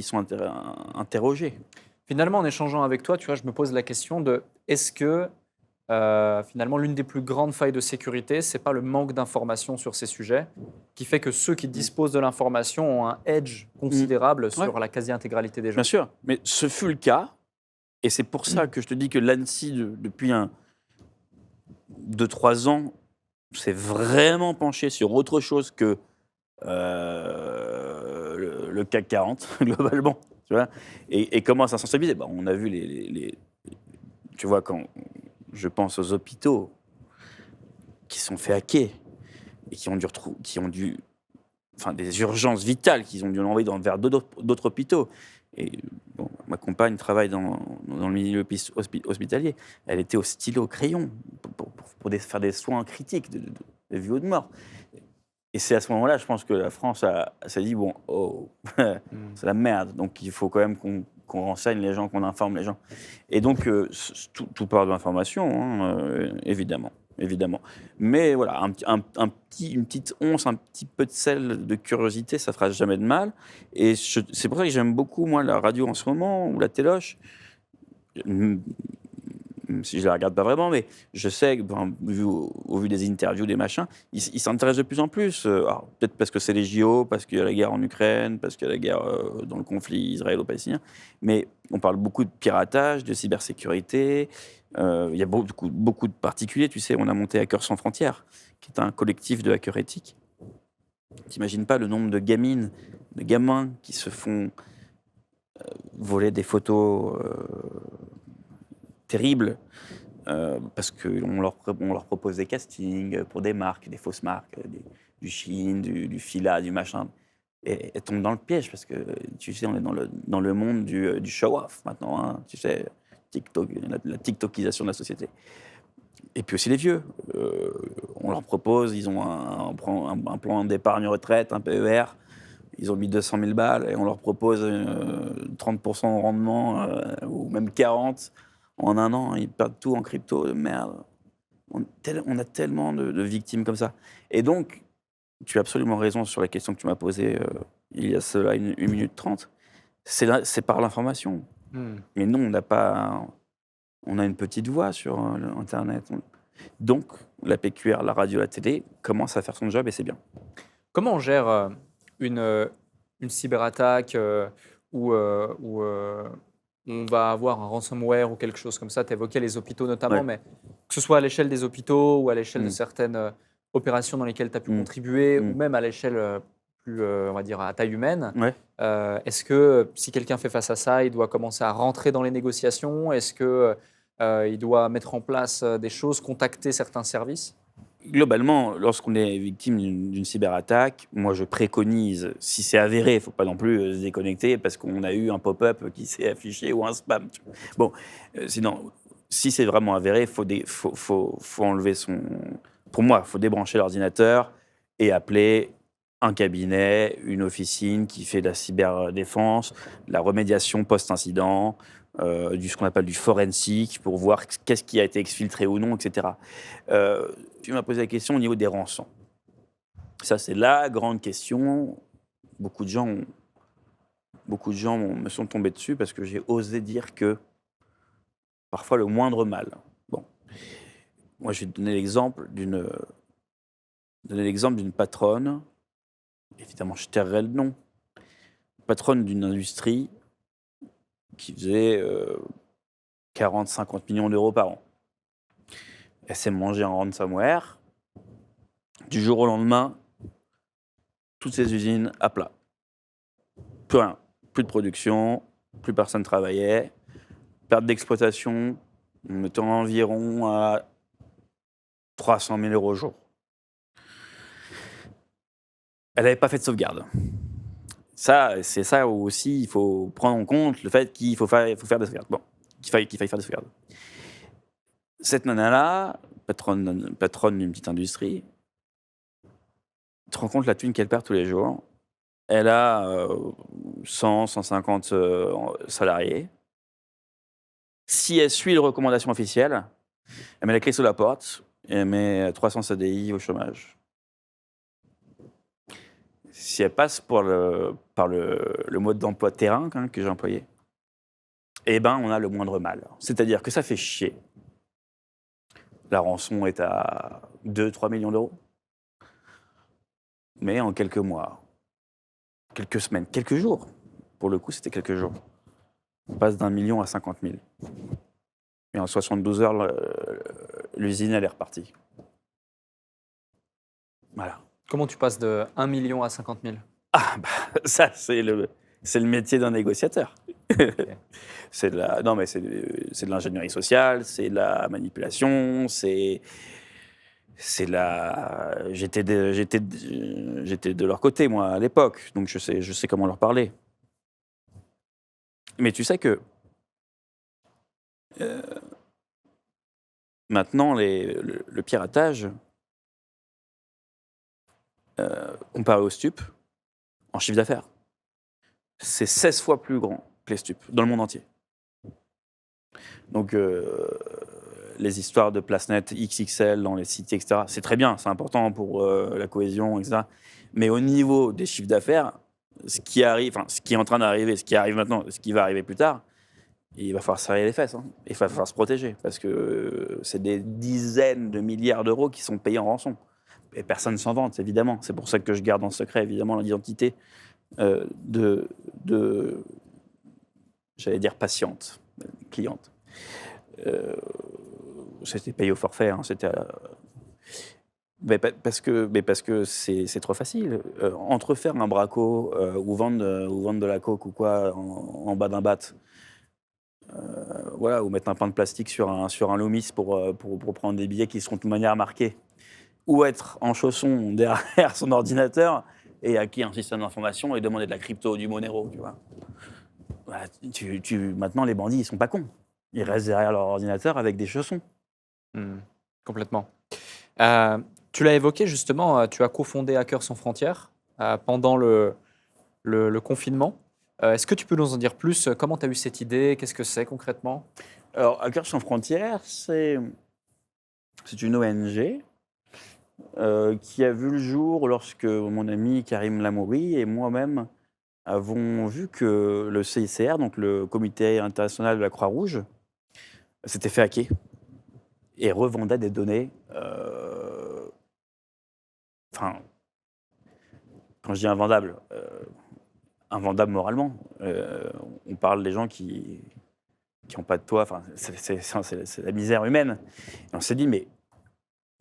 interrogés. Finalement, en échangeant avec toi, tu vois, je me pose la question de est-ce que finalement l'une des plus grandes failles de sécurité, c'est pas le manque d'informations sur ces sujets, qui fait que ceux qui disposent de l'information ont un edge considérable sur la quasi-intégralité des gens. Bien sûr, mais ce fut le cas, et c'est pour ça que je te dis que l'ANSSI, depuis 2-3 ans, s'est vraiment penché sur autre chose que le CAC 40, globalement, tu vois, et commence à sensibiliser. Bah, on a vu tu vois, quand je pense aux hôpitaux qui sont fait hacker et qui ont dû enfin, des urgences vitales qu'ils ont dû envoyer vers d'autres hôpitaux. Et bon, ma compagne travaille dans le milieu hospitalier. Elle était au stylo, au crayon, pour faire des soins critiques de vie ou de mort. Et c'est à ce moment-là, je pense que la France s'est dit, bon, c'est la merde. Donc, il faut quand même qu'on renseigne les gens, qu'on informe les gens. Et donc, tout part de l'information, hein, évidemment. Mais voilà, une petite once, un petit peu de sel de curiosité, ça ne fera jamais de mal. Et c'est pour ça que j'aime beaucoup, moi, la radio en ce moment, ou la téloche. Même si je ne la regarde pas vraiment, mais je sais, au vu des interviews, des machins, ils s'intéressent de plus en plus. Alors, peut-être parce que c'est les JO, parce qu'il y a la guerre en Ukraine, parce qu'il y a la guerre dans le conflit israélo-palestinien. Mais on parle beaucoup de piratage, de cybersécurité. Il y a beaucoup de particuliers. Tu sais, on a monté Hackers sans frontières, qui est un collectif de hackers éthiques. T'imagines pas le nombre de gamines, de gamins qui se font voler des photos terribles parce qu'on leur propose des castings pour des marques, des fausses marques, du Shein, du Fila, du machin. Et elles tombent dans le piège parce que, tu sais, on est dans le monde du show-off maintenant, hein, tu sais, TikTok, la TikTokisation de la société. Et puis aussi les vieux. On leur propose, ils ont un plan d'épargne retraite, un PER. Ils ont mis 200 000 balles et on leur propose 30% de rendement ou même 40% en un an. Ils perdent tout en crypto. Merde. On a tellement de victimes comme ça. Et donc, tu as absolument raison sur la question que tu m'as posée il y a cela 1 minute 30. C'est par l'information. Mais nous, on a une petite voix sur Internet. Donc, la PQR, la radio, la télé commence à faire son job et c'est bien. Comment on gère une cyberattaque où on va avoir un ransomware ou quelque chose comme ça? Tu évoquais les hôpitaux notamment, Ouais. mais que ce soit à l'échelle des hôpitaux ou à l'échelle de certaines opérations dans lesquelles tu as pu contribuer, ou même à l'échelle plus, on va dire, à taille humaine. Ouais. Est-ce que si quelqu'un fait face à ça, il doit commencer à rentrer dans les négociations? Est-ce qu'il doit mettre en place des choses, contacter certains services? Globalement, lorsqu'on est victime d'une cyberattaque, moi je préconise, si c'est avéré, il ne faut pas non plus se déconnecter parce qu'on a eu un pop-up qui s'est affiché ou un spam. Bon, sinon, si c'est vraiment avéré, faut enlever son... Pour moi, il faut débrancher l'ordinateur et appeler un cabinet, une officine qui fait de la cyberdéfense, de la remédiation post-incident, ce qu'on appelle du forensic, pour voir qu'est-ce qui a été exfiltré ou non, etc. Tu m'as posé la question au niveau des rançons. Ça, c'est la grande question. Beaucoup de gens me sont tombés dessus parce que j'ai osé dire que parfois le moindre mal. Bon, moi, je vais te donner l'exemple d'une patronne. Évidemment, je tairai le nom. Patronne d'une industrie qui faisait 40-50 millions d'euros par an. Elle s'est mangée en ransomware. Du jour au lendemain, toutes ces usines à plat. Plus rien. Plus de production, plus personne travaillait, perte d'exploitation, on était environ à 300 000 € au jour. Elle n'avait pas fait de sauvegarde. Ça, c'est ça où aussi il faut prendre en compte le fait qu'il faut faire des sauvegardes. Bon, qu'il faille faire des sauvegardes. Cette nana-là, patronne d'une petite industrie, tu te rends compte la thune qu'elle perd tous les jours. Elle a 100, 150 salariés. Si elle suit les recommandations officielles, elle met la clé sous la porte et elle met 300 CDI au chômage. Si elle passe par le mode d'emploi de terrain que j'ai employé, eh ben, on a le moindre mal. C'est-à-dire que ça fait chier. La rançon est à 2-3 millions d'euros. Mais en quelques mois, quelques semaines, quelques jours, pour le coup, c'était quelques jours, on passe d'1 million à 50 000. Et en 72 heures, l'usine, elle est repartie. Voilà. Comment tu passes de 1 million à 50 000? Ah, bah, ça, c'est le métier d'un négociateur. C'est de l'ingénierie sociale, c'est de la manipulation, j'étais de leur côté, moi, à l'époque, donc je sais comment leur parler. Mais tu sais que maintenant, le piratage, comparé aux stupes, en chiffre d'affaires, c'est 16 fois plus grand que les stupes, dans le monde entier. Donc, les histoires de place nette XXL dans les sites, etc., c'est très bien, c'est important pour la cohésion, etc. Mais au niveau des chiffres d'affaires, ce qui est en train d'arriver, ce qui arrive maintenant, ce qui va arriver plus tard, il va falloir serrer les fesses. Il va falloir se protéger, parce que c'est des dizaines de milliards d'euros qui sont payés en rançon. Et personne ne s'en vante, évidemment. C'est pour ça que je garde en secret, évidemment, l'identité j'allais dire patiente, cliente. C'était payé au forfait, parce que c'est trop facile. Entre faire un braco ou vendre de la coke ou quoi en bas d'un bat, ou mettre un pain de plastique sur un Loomis pour prendre des billets qui seront de toute manière marqués, ou être en chaussons derrière son ordinateur et hacker un système d'information et demander de la crypto, du Monero, tu vois. Maintenant, les bandits, ils sont pas cons. Ils restent derrière leur ordinateur avec des chaussons. Complètement. Tu l'as évoqué justement, tu as cofondé Hackers sans frontières pendant le confinement. Est-ce que tu peux nous en dire plus? Comment tu as eu cette idée? Qu'est-ce que c'est concrètement? Alors, Hackers sans frontières, c'est une ONG qui a vu le jour lorsque mon ami Karim Lamouri et moi-même avons vu que le CICR, donc le Comité international de la Croix-Rouge, s'était fait hacker et revendait des données. Quand je dis invendable moralement. On parle des gens qui n'ont pas de toit. C'est la misère humaine. Et on s'est dit, mais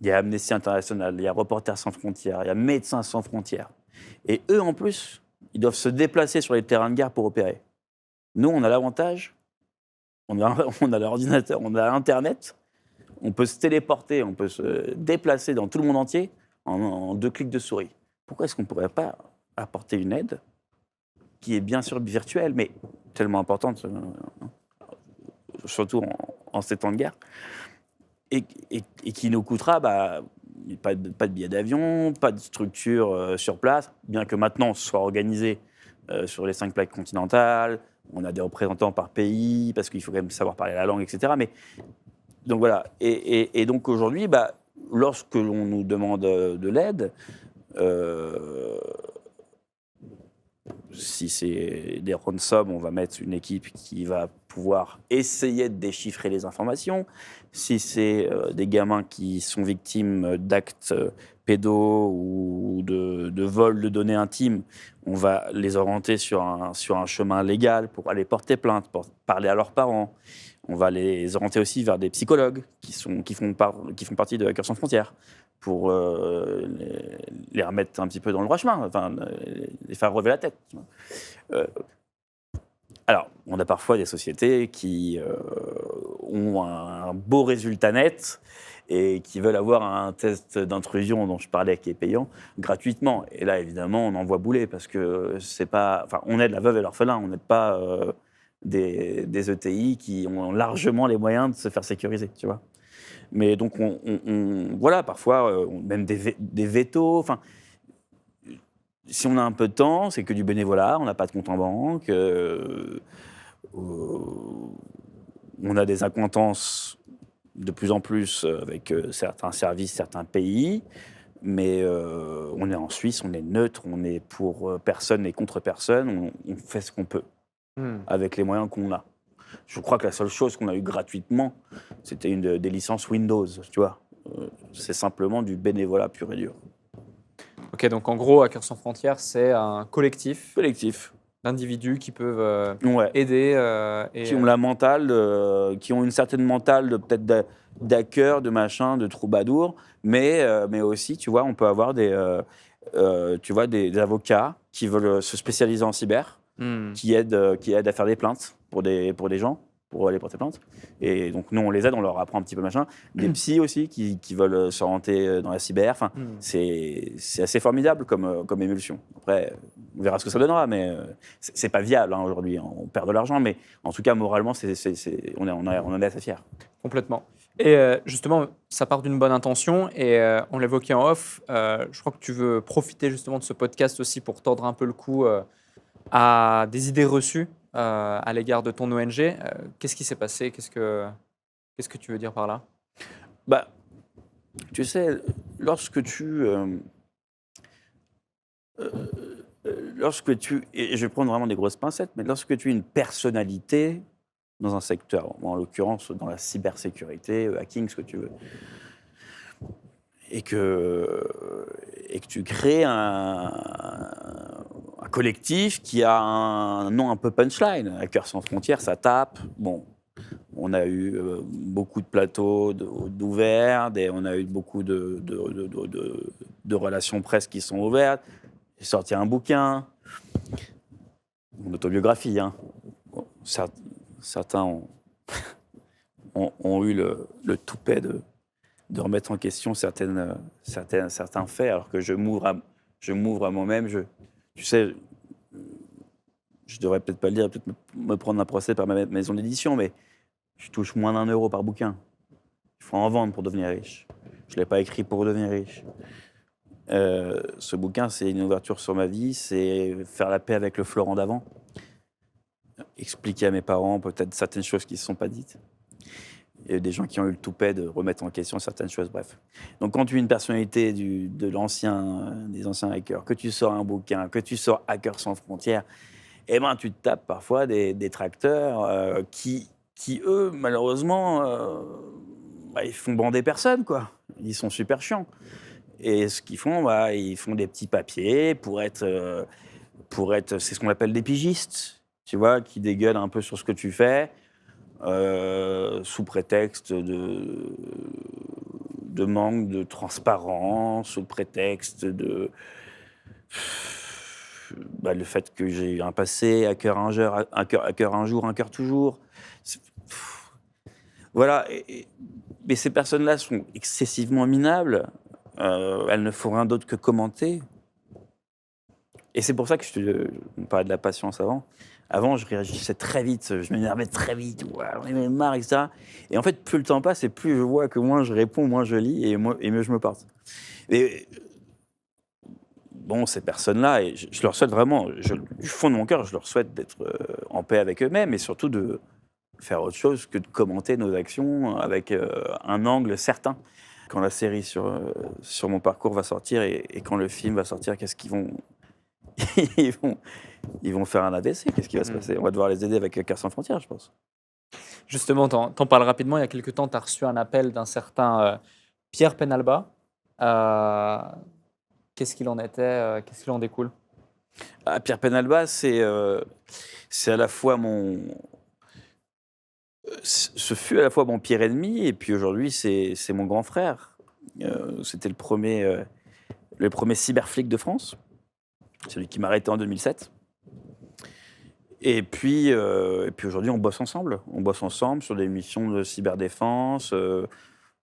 il y a Amnesty International, il y a Reporters sans frontières, il y a Médecins sans frontières. Et eux, en plus, ils doivent se déplacer sur les terrains de guerre pour opérer. Nous, on a l'avantage, on a l'ordinateur, on a Internet, on peut se téléporter, on peut se déplacer dans tout le monde entier en 2 clics de souris. Pourquoi est-ce qu'on ne pourrait pas apporter une aide qui est bien sûr virtuelle, mais tellement importante, surtout en ces temps de guerre, et qui nous coûtera pas de billet d'avion, pas de structure sur place, bien que maintenant on soit organisé sur les 5 plaques continentales, on a des représentants par pays, parce qu'il faut quand même savoir parler la langue, etc. Mais, donc voilà, et donc aujourd'hui, lorsque l'on nous demande de l'aide, si c'est des rançons, on va mettre une équipe qui va pouvoir essayer de déchiffrer les informations. Si c'est des gamins qui sont victimes d'actes pédos ou de vol de données intimes, on va les orienter sur un chemin légal pour aller porter plainte, pour parler à leurs parents. On va les orienter aussi vers des psychologues qui font partie de Hackers sans frontières, pour les remettre un petit peu dans le droit chemin, les faire relever la tête. Alors, on a parfois des sociétés qui ont un beau résultat net et qui veulent avoir un test d'intrusion dont je parlais qui est payant gratuitement. Et là, évidemment, on envoie bouler parce que c'est pas... Enfin, on aide la veuve et l'orphelin, on n'aide pas des ETI qui ont largement les moyens de se faire sécuriser, tu vois. Mais donc, voilà, parfois, même des vétos. Enfin, si on a un peu de temps, c'est que du bénévolat, on n'a pas de compte en banque, on a des accointances de plus en plus avec certains services, certains pays, mais on est en Suisse, on est neutre, on est pour personne et contre personne, on fait ce qu'on peut avec les moyens qu'on a. Je crois que la seule chose qu'on a eue gratuitement, c'était des licences Windows, tu vois. C'est simplement du bénévolat pur et dur. Ok, donc en gros, Hackers sans frontières, c'est un collectif Collectif. d'individus qui peuvent Ouais. aider. Qui ont la mentale, qui ont une certaine mentale peut-être d'hacker, de machin, de troubadour, mais aussi, tu vois, on peut avoir des avocats qui veulent se spécialiser en cyber, qui aident à faire des plaintes pour des gens, pour aller porter plainte. Et donc, nous, on les aide, on leur apprend un petit peu machin. Des psys aussi qui veulent s'orienter dans la cyber. Enfin, c'est assez formidable comme émulsion. Après, on verra ce que ça donnera, mais c'est pas viable aujourd'hui. On perd de l'argent, mais en tout cas, moralement, on en est assez fiers. Complètement. Et justement, ça part d'une bonne intention et on l'évoquait en off, je crois que tu veux profiter justement de ce podcast aussi pour tordre un peu le cou à des idées reçues à l'égard de ton ONG. Qu'est-ce qui s'est passé? Qu'est-ce que tu veux dire par là? Bah, tu sais, lorsque tu... et je vais prendre vraiment des grosses pincettes, mais lorsque tu es une personnalité dans un secteur, en l'occurrence dans la cybersécurité, hacking, ce que tu veux, et que tu crées un collectif qui a un nom un peu punchline. Hackers sans frontières, ça tape. Bon, on a eu beaucoup de plateaux d'ouverts, on a eu beaucoup de relations presse qui sont ouvertes. J'ai sorti un bouquin, mon autobiographie. Hein. Bon, certains ont eu le toupet de remettre en question certains faits, alors que je m'ouvre à moi-même. Tu sais, je devrais peut-être pas le dire, peut-être me prendre un procès par ma maison d'édition, mais je touche moins d'1 euro par bouquin. Il faut en vendre pour devenir riche. Je ne l'ai pas écrit pour devenir riche. Ce bouquin, c'est une ouverture sur ma vie, c'est faire la paix avec le Florent d'avant, expliquer à mes parents peut-être certaines choses qui ne se sont pas dites. Il y a des gens qui ont eu le toupet de remettre en question certaines choses, bref. Donc quand tu es une personnalité des anciens hackers, que tu sors un bouquin, que tu sors Hackers sans frontières, eh ben, tu te tapes parfois des détracteurs qui, eux, malheureusement, ils font bander personne, quoi. Ils sont super chiants. Et ce qu'ils font, ils font des petits papiers pour être, c'est ce qu'on appelle des pigistes, tu vois, qui dégueulent un peu sur ce que tu fais, sous prétexte de manque de transparence, sous prétexte de le fait que j'ai un passé, hacker un jour, hacker toujours. Voilà. Mais ces personnes-là sont excessivement minables. Elles ne font rien d'autre que commenter. Et c'est pour ça que on parlait de la patience avant. Avant, je réagissais très vite, je m'énervais très vite, j'en avais marre, etc. Et en fait, plus le temps passe et plus je vois que moins je réponds, moins je lis et mieux je me porte. Et bon, ces personnes-là, et je leur souhaite vraiment, du fond de mon cœur, je leur souhaite d'être en paix avec eux-mêmes et surtout de faire autre chose que de commenter nos actions avec un angle certain. Quand la série sur mon parcours va sortir et quand le film va sortir, qu'est-ce qu'ils vont... ils vont faire un AVC, qu'est-ce qui va se passer? On va devoir les aider avec Hackers sans frontières, je pense. Justement, t'en parles rapidement. Il y a quelques temps, tu as reçu un appel d'un certain Pierre Penalba. Qu'est-ce qu'il en était? Qu'est-ce qu'il en découle? Pierre Penalba, c'est à la fois ce fut à la fois mon pire ennemi et puis aujourd'hui, c'est mon grand frère. C'était le premier cyberflic de France. Celui qui m'a arrêté en 2007. Et puis aujourd'hui, on bosse ensemble. On bosse ensemble sur des missions de cyberdéfense,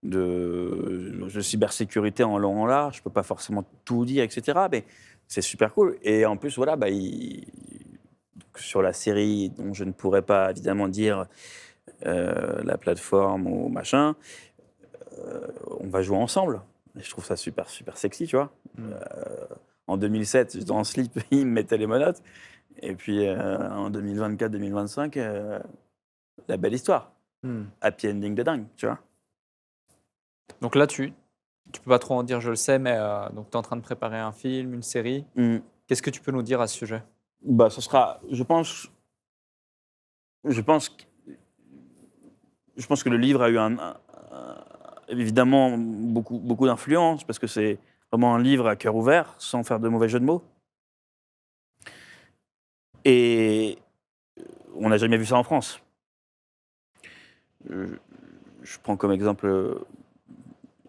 de cybersécurité en long en large. Je peux pas forcément tout dire, etc. Mais c'est super cool. Et en plus, voilà, sur la série dont je ne pourrais pas évidemment dire la plateforme ou machin, on va jouer ensemble. Et je trouve ça super, super sexy, tu vois. En 2007, j'étais en slip, il me mettait les menottes. Et puis en 2024-2025, la belle histoire. Happy ending de dingue, tu vois. Donc là, tu peux pas trop en dire, je le sais, mais donc tu es en train de préparer un film, une série. Qu'est-ce que tu peux nous dire à ce sujet? Bah, ce sera, je pense que le livre a eu évidemment beaucoup, beaucoup d'influence, parce que c'est vraiment un livre à cœur ouvert, sans faire de mauvais jeu de mots. Et on n'a jamais vu ça en France. Je prends comme exemple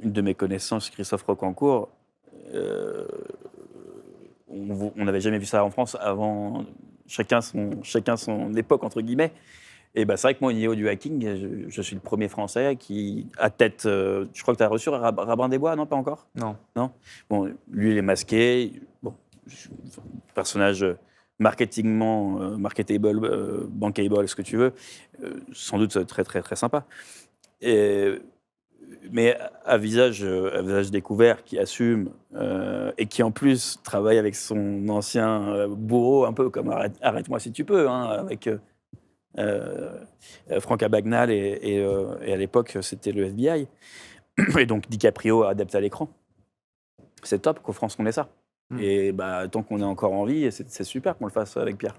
une de mes connaissances, Christophe Rocancourt. On n'avait jamais vu ça en France avant, chacun son époque, entre guillemets. Et bah, c'est vrai que moi, au niveau du hacking, je suis le premier Français qui, à tête, je crois que tu as reçu Rabin des Bois, non, pas encore? Non. Non. Bon, lui, il est masqué. Bon, personnage marketable, bankable, ce que tu veux. Sans doute très, très, très sympa. Mais à visage découvert, qui assume et qui en plus travaille avec son ancien bourreau, un peu comme Arrête-moi si tu peux, hein, avec Franck Abagnale et à l'époque c'était le FBI. Et donc DiCaprio adapté à l'écran. C'est top qu'en France on ait ça. Et bah, tant qu'on est encore en vie, c'est super qu'on le fasse avec Pierre.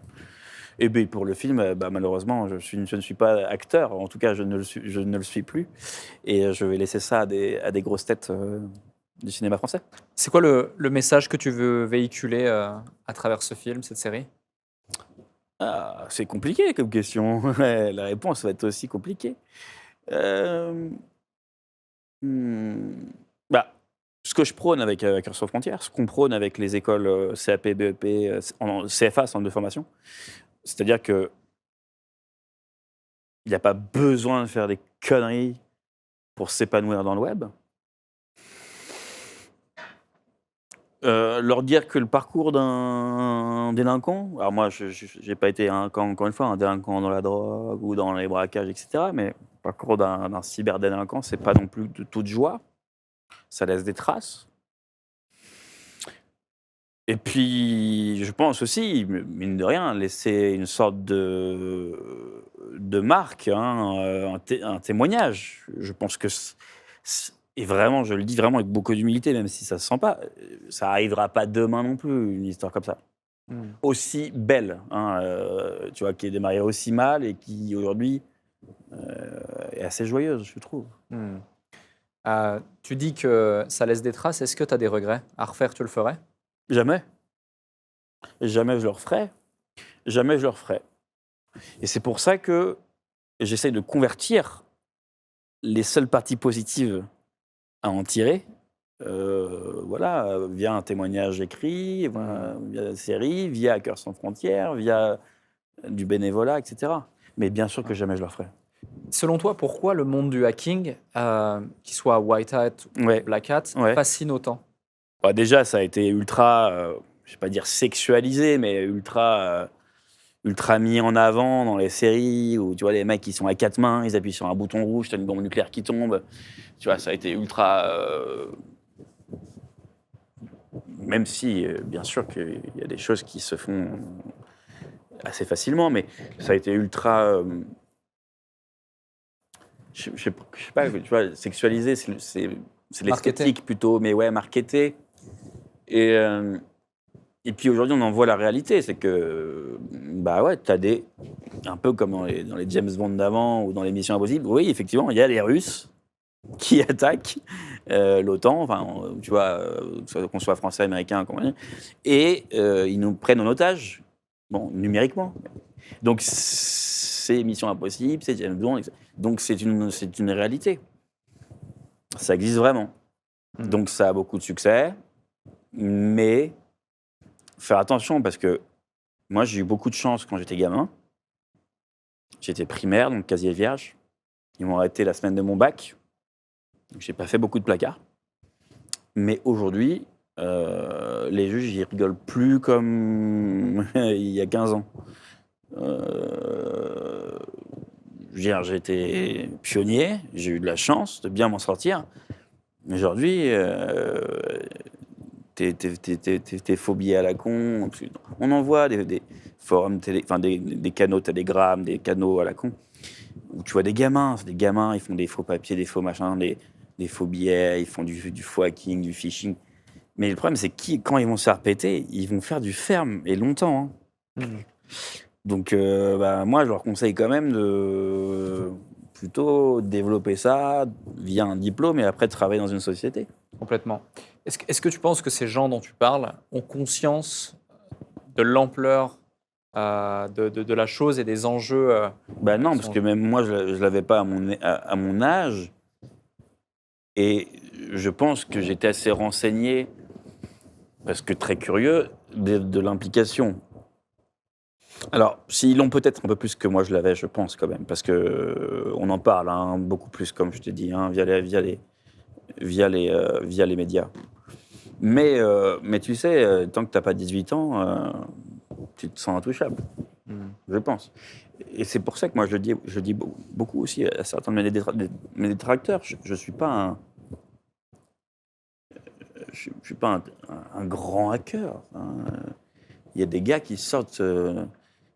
Et bien pour le film, bah, malheureusement, je ne suis pas acteur. En tout cas, je ne le suis plus. Et je vais laisser ça à des grosses têtes du cinéma français. C'est quoi le message que tu veux véhiculer à travers ce film, cette série? Ah, c'est compliqué comme question. La réponse va être aussi compliquée. Bah, ce que je prône avec Hackers sans frontières, ce qu'on prône avec les écoles CAP, BEP, CFA, centre de formation, c'est-à-dire que il n'y a pas besoin de faire des conneries pour s'épanouir dans le web. Leur dire que le parcours d'un délinquant, alors moi je n'ai pas été encore une fois un délinquant dans la drogue ou dans les braquages, etc. Mais le parcours d'un cyberdélinquant, c'est pas non plus de toute joie. Ça laisse des traces. Et puis, je pense aussi, mine de rien, laisser une sorte de marque, hein, un témoignage. Je pense que, et vraiment, je le dis vraiment avec beaucoup d'humilité, même si ça se sent pas, ça arrivera pas demain non plus, une histoire comme ça. Aussi belle, hein, tu vois, qui est démarrée aussi mal et qui, aujourd'hui, est assez joyeuse, je trouve. Tu dis que ça laisse des traces. Est-ce que tu as des regrets? À refaire, tu le ferais? Jamais. Jamais je le referai. Jamais je le referai. Et c'est pour ça que j'essaye de convertir les seules parties positives à en tirer, voilà, via un témoignage écrit, via la série, via Hackers sans frontières, via du bénévolat, etc. Mais bien sûr que jamais je le referai. Selon toi, pourquoi le monde du hacking, qu'il soit White Hat ou Ouais. Black Hat, Ouais. fascine autant? Bah, déjà, ça a été ultra, je vais pas dire sexualisé, mais ultra mis en avant dans les séries où tu vois les mecs qui sont à quatre mains, ils appuient sur un bouton rouge, t'as une bombe nucléaire qui tombe. Tu vois, ça a été ultra. Même si, bien sûr, qu'il y a des choses qui se font assez facilement, mais ça a été ultra. Je sais pas, tu vois, sexualisé, c'est l'esthétique plutôt, mais ouais, marketé. Et puis aujourd'hui, on en voit la réalité, c'est que, bah ouais, t'as un peu comme dans les James Bond d'avant ou dans les Missions Impossibles, oui, effectivement, il y a les Russes qui attaquent l'OTAN, enfin, tu vois, qu'on soit français, américain, et ils nous prennent en otage, bon, numériquement. Donc, c'est Mission Impossible, c'est James Bond, etc. Donc, c'est une réalité. Ça existe vraiment. Donc, ça a beaucoup de succès, mais faire attention parce que moi, j'ai eu beaucoup de chance quand j'étais gamin. J'étais primaire, donc casier vierge. Ils m'ont arrêté la semaine de mon bac. Donc, j'ai pas fait beaucoup de placards. Mais aujourd'hui, les juges, ils rigolent plus comme il y a 15 ans. Je veux dire, j'ai été pionnier, j'ai eu de la chance de bien m'en sortir. Mais aujourd'hui, t'es phobie à la con. On en voit des forums télé, enfin des canaux Telegram, des canaux à la con, où tu vois des gamins, c'est des gamins, ils font des faux papiers, des faux machins, des faux billets, ils font du faux hacking, du phishing. Mais le problème, c'est que quand ils vont se faire péter, ils vont faire du ferme, et longtemps. Hein. Donc, moi, je leur conseille quand même de plutôt développer ça via un diplôme et après de travailler dans une société. Complètement. Est-ce que tu penses que ces gens dont tu parles ont conscience de l'ampleur de la chose et des enjeux Non, parce que même moi, je ne l'avais pas à mon âge. Et je pense que j'étais assez renseigné, parce que très curieux, de l'implication. Alors, s'ils l'ont peut-être un peu plus que moi je l'avais, je pense quand même, parce que on en parle beaucoup plus, comme je te dis, via les médias. Mais tu sais, tant que tu n'as pas 18 ans, tu te sens intouchable, je pense. Et c'est pour ça que moi je dis beaucoup aussi à certains de mes détracteurs. Je ne suis pas un grand hacker. Il y a des gars qui sortent,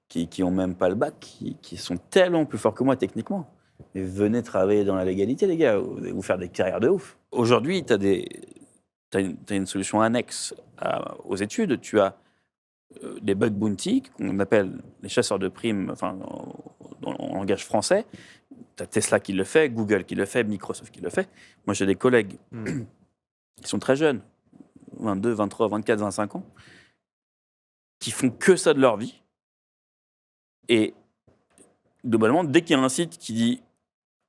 qui ont même pas le bac, qui sont tellement plus forts que moi techniquement. Et venez travailler dans la légalité, les gars, vous faire des carrières de ouf. Aujourd'hui, t'as une solution annexe aux études. Tu as des bug bounty, qu'on appelle les chasseurs de primes, enfin, en langage français. Tu as Tesla qui le fait, Google qui le fait, Microsoft qui le fait. Moi, j'ai des collègues qui sont très jeunes, 22, 23, 24, 25 ans, qui font que ça de leur vie. Et globalement, dès qu'il y a un site qui dit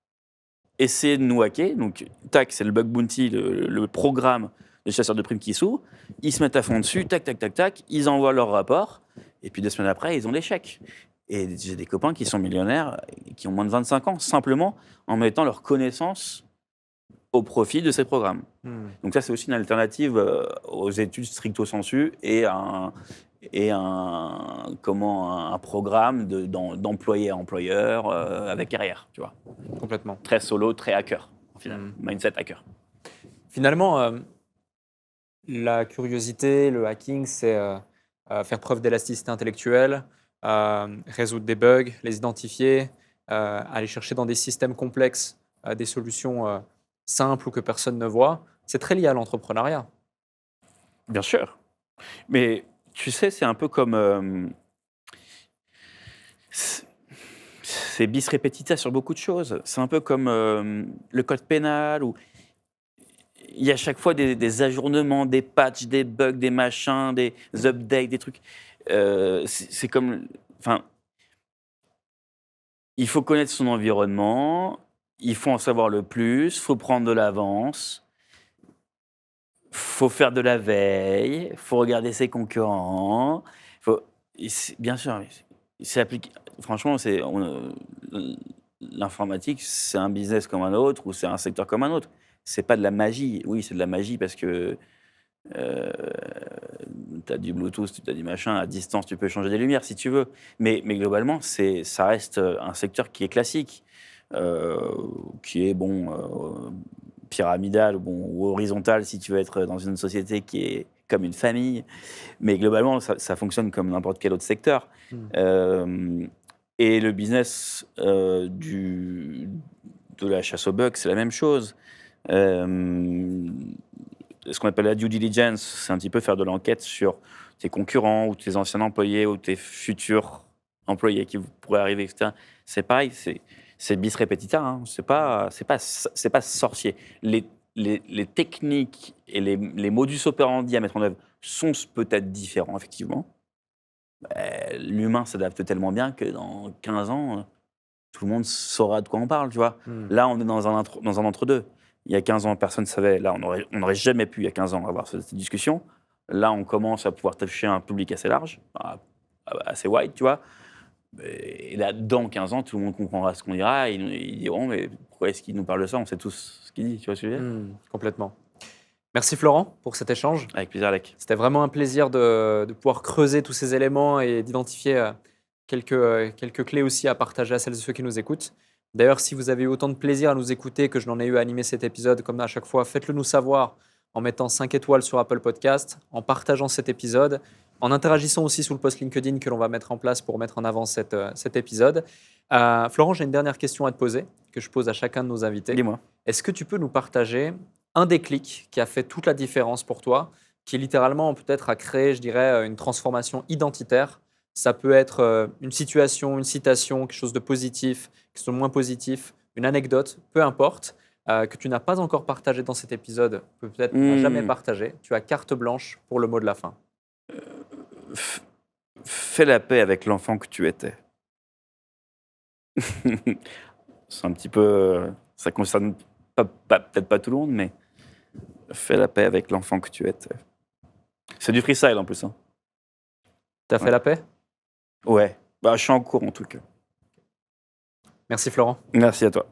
« essayez de nous hacker », donc tac, c'est le bug bounty, le programme des chasseurs de primes qui s'ouvre, ils se mettent à fond dessus, tac, tac, tac, tac, ils envoient leur rapport, et puis 2 semaines après, ils ont l'échec. Et j'ai des copains qui sont millionnaires, qui ont moins de 25 ans, simplement en mettant leur connaissance au profit de ces programmes. Donc ça, c'est aussi une alternative aux études stricto sensu et un programme d'employé à employeur avec carrière, tu vois. Complètement. Très solo, très hacker, au final. Mindset hacker. Finalement, la curiosité, le hacking, c'est faire preuve d'élasticité intellectuelle, résoudre des bugs, les identifier, aller chercher dans des systèmes complexes des solutions simples ou que personne ne voit. C'est très lié à l'entrepreneuriat. Bien sûr. Mais tu sais, c'est un peu comme... c'est bis repetita sur beaucoup de choses. C'est un peu comme le code pénal, où il y a à chaque fois des ajournements, des patchs, des bugs, des machins, des updates, des trucs. C'est comme... Enfin, il faut connaître son environnement, il faut en savoir le plus, il faut prendre de l'avance, faut faire de la veille, faut regarder ses concurrents. Bien sûr, c'est appliqué. Franchement, l'informatique, c'est un business comme un autre ou c'est un secteur comme un autre. C'est pas de la magie. Oui, c'est de la magie parce que tu as du Bluetooth, tu as du machin, à distance, tu peux changer des lumières si tu veux. Mais globalement, ça reste un secteur qui est classique, qui est pyramidal ou horizontal si tu veux être dans une société qui est comme une famille. Mais globalement, ça fonctionne comme n'importe quel autre secteur. Et le business de la chasse aux bugs, c'est la même chose. Ce qu'on appelle la due diligence, c'est un petit peu faire de l'enquête sur tes concurrents ou tes anciens employés ou tes futurs employés qui pourraient arriver, etc. C'est pareil, c'est bis repetita, hein. C'est pas sorcier. Les techniques et les modus operandi à mettre en œuvre sont peut-être différents, effectivement. L'humain s'adapte tellement bien que dans 15 ans, tout le monde saura de quoi on parle, tu vois. Là, on est dans un entre-deux. Il y a 15 ans, personne ne savait. Là, on n'aurait jamais pu, il y a 15 ans, avoir cette discussion. Là, on commence à pouvoir toucher un public assez large, assez wide, tu vois. Et là, dans 15 ans, tout le monde comprendra ce qu'on dira. Ils diront, mais pourquoi est-ce qu'il nous parle de ça? On sait tous ce qu'il dit, tu vois ce que je veux dire? Complètement. Merci Florent pour cet échange. Avec plaisir, Alec. C'était vraiment un plaisir de pouvoir creuser tous ces éléments et d'identifier quelques clés aussi à partager à celles et ceux qui nous écoutent. D'ailleurs, si vous avez eu autant de plaisir à nous écouter que je n'en ai eu à animer cet épisode, comme à chaque fois, faites-le nous savoir en mettant 5 étoiles sur Apple Podcast, en partageant cet épisode, en interagissant aussi sous le post LinkedIn que l'on va mettre en place pour mettre en avant cet épisode. Florent, j'ai une dernière question à te poser, que je pose à chacun de nos invités. Dis-moi. Est-ce que tu peux nous partager un déclic qui a fait toute la différence pour toi, qui littéralement peut-être a créé, je dirais, une transformation identitaire? Ça peut être une situation, une citation, quelque chose de positif, quelque chose de moins positif, une anecdote, peu importe, que tu n'as pas encore partagé dans cet épisode, peut-être jamais partagé. Tu as carte blanche pour le mot de la fin. Fais la paix avec l'enfant que tu étais. C'est un petit peu... ça concerne peut-être pas tout le monde, mais fais la paix avec l'enfant que tu étais. C'est du freestyle en plus. Hein. T'as fait la paix? Ouais. Je suis en cours en tout cas. Merci Florent. Merci à toi.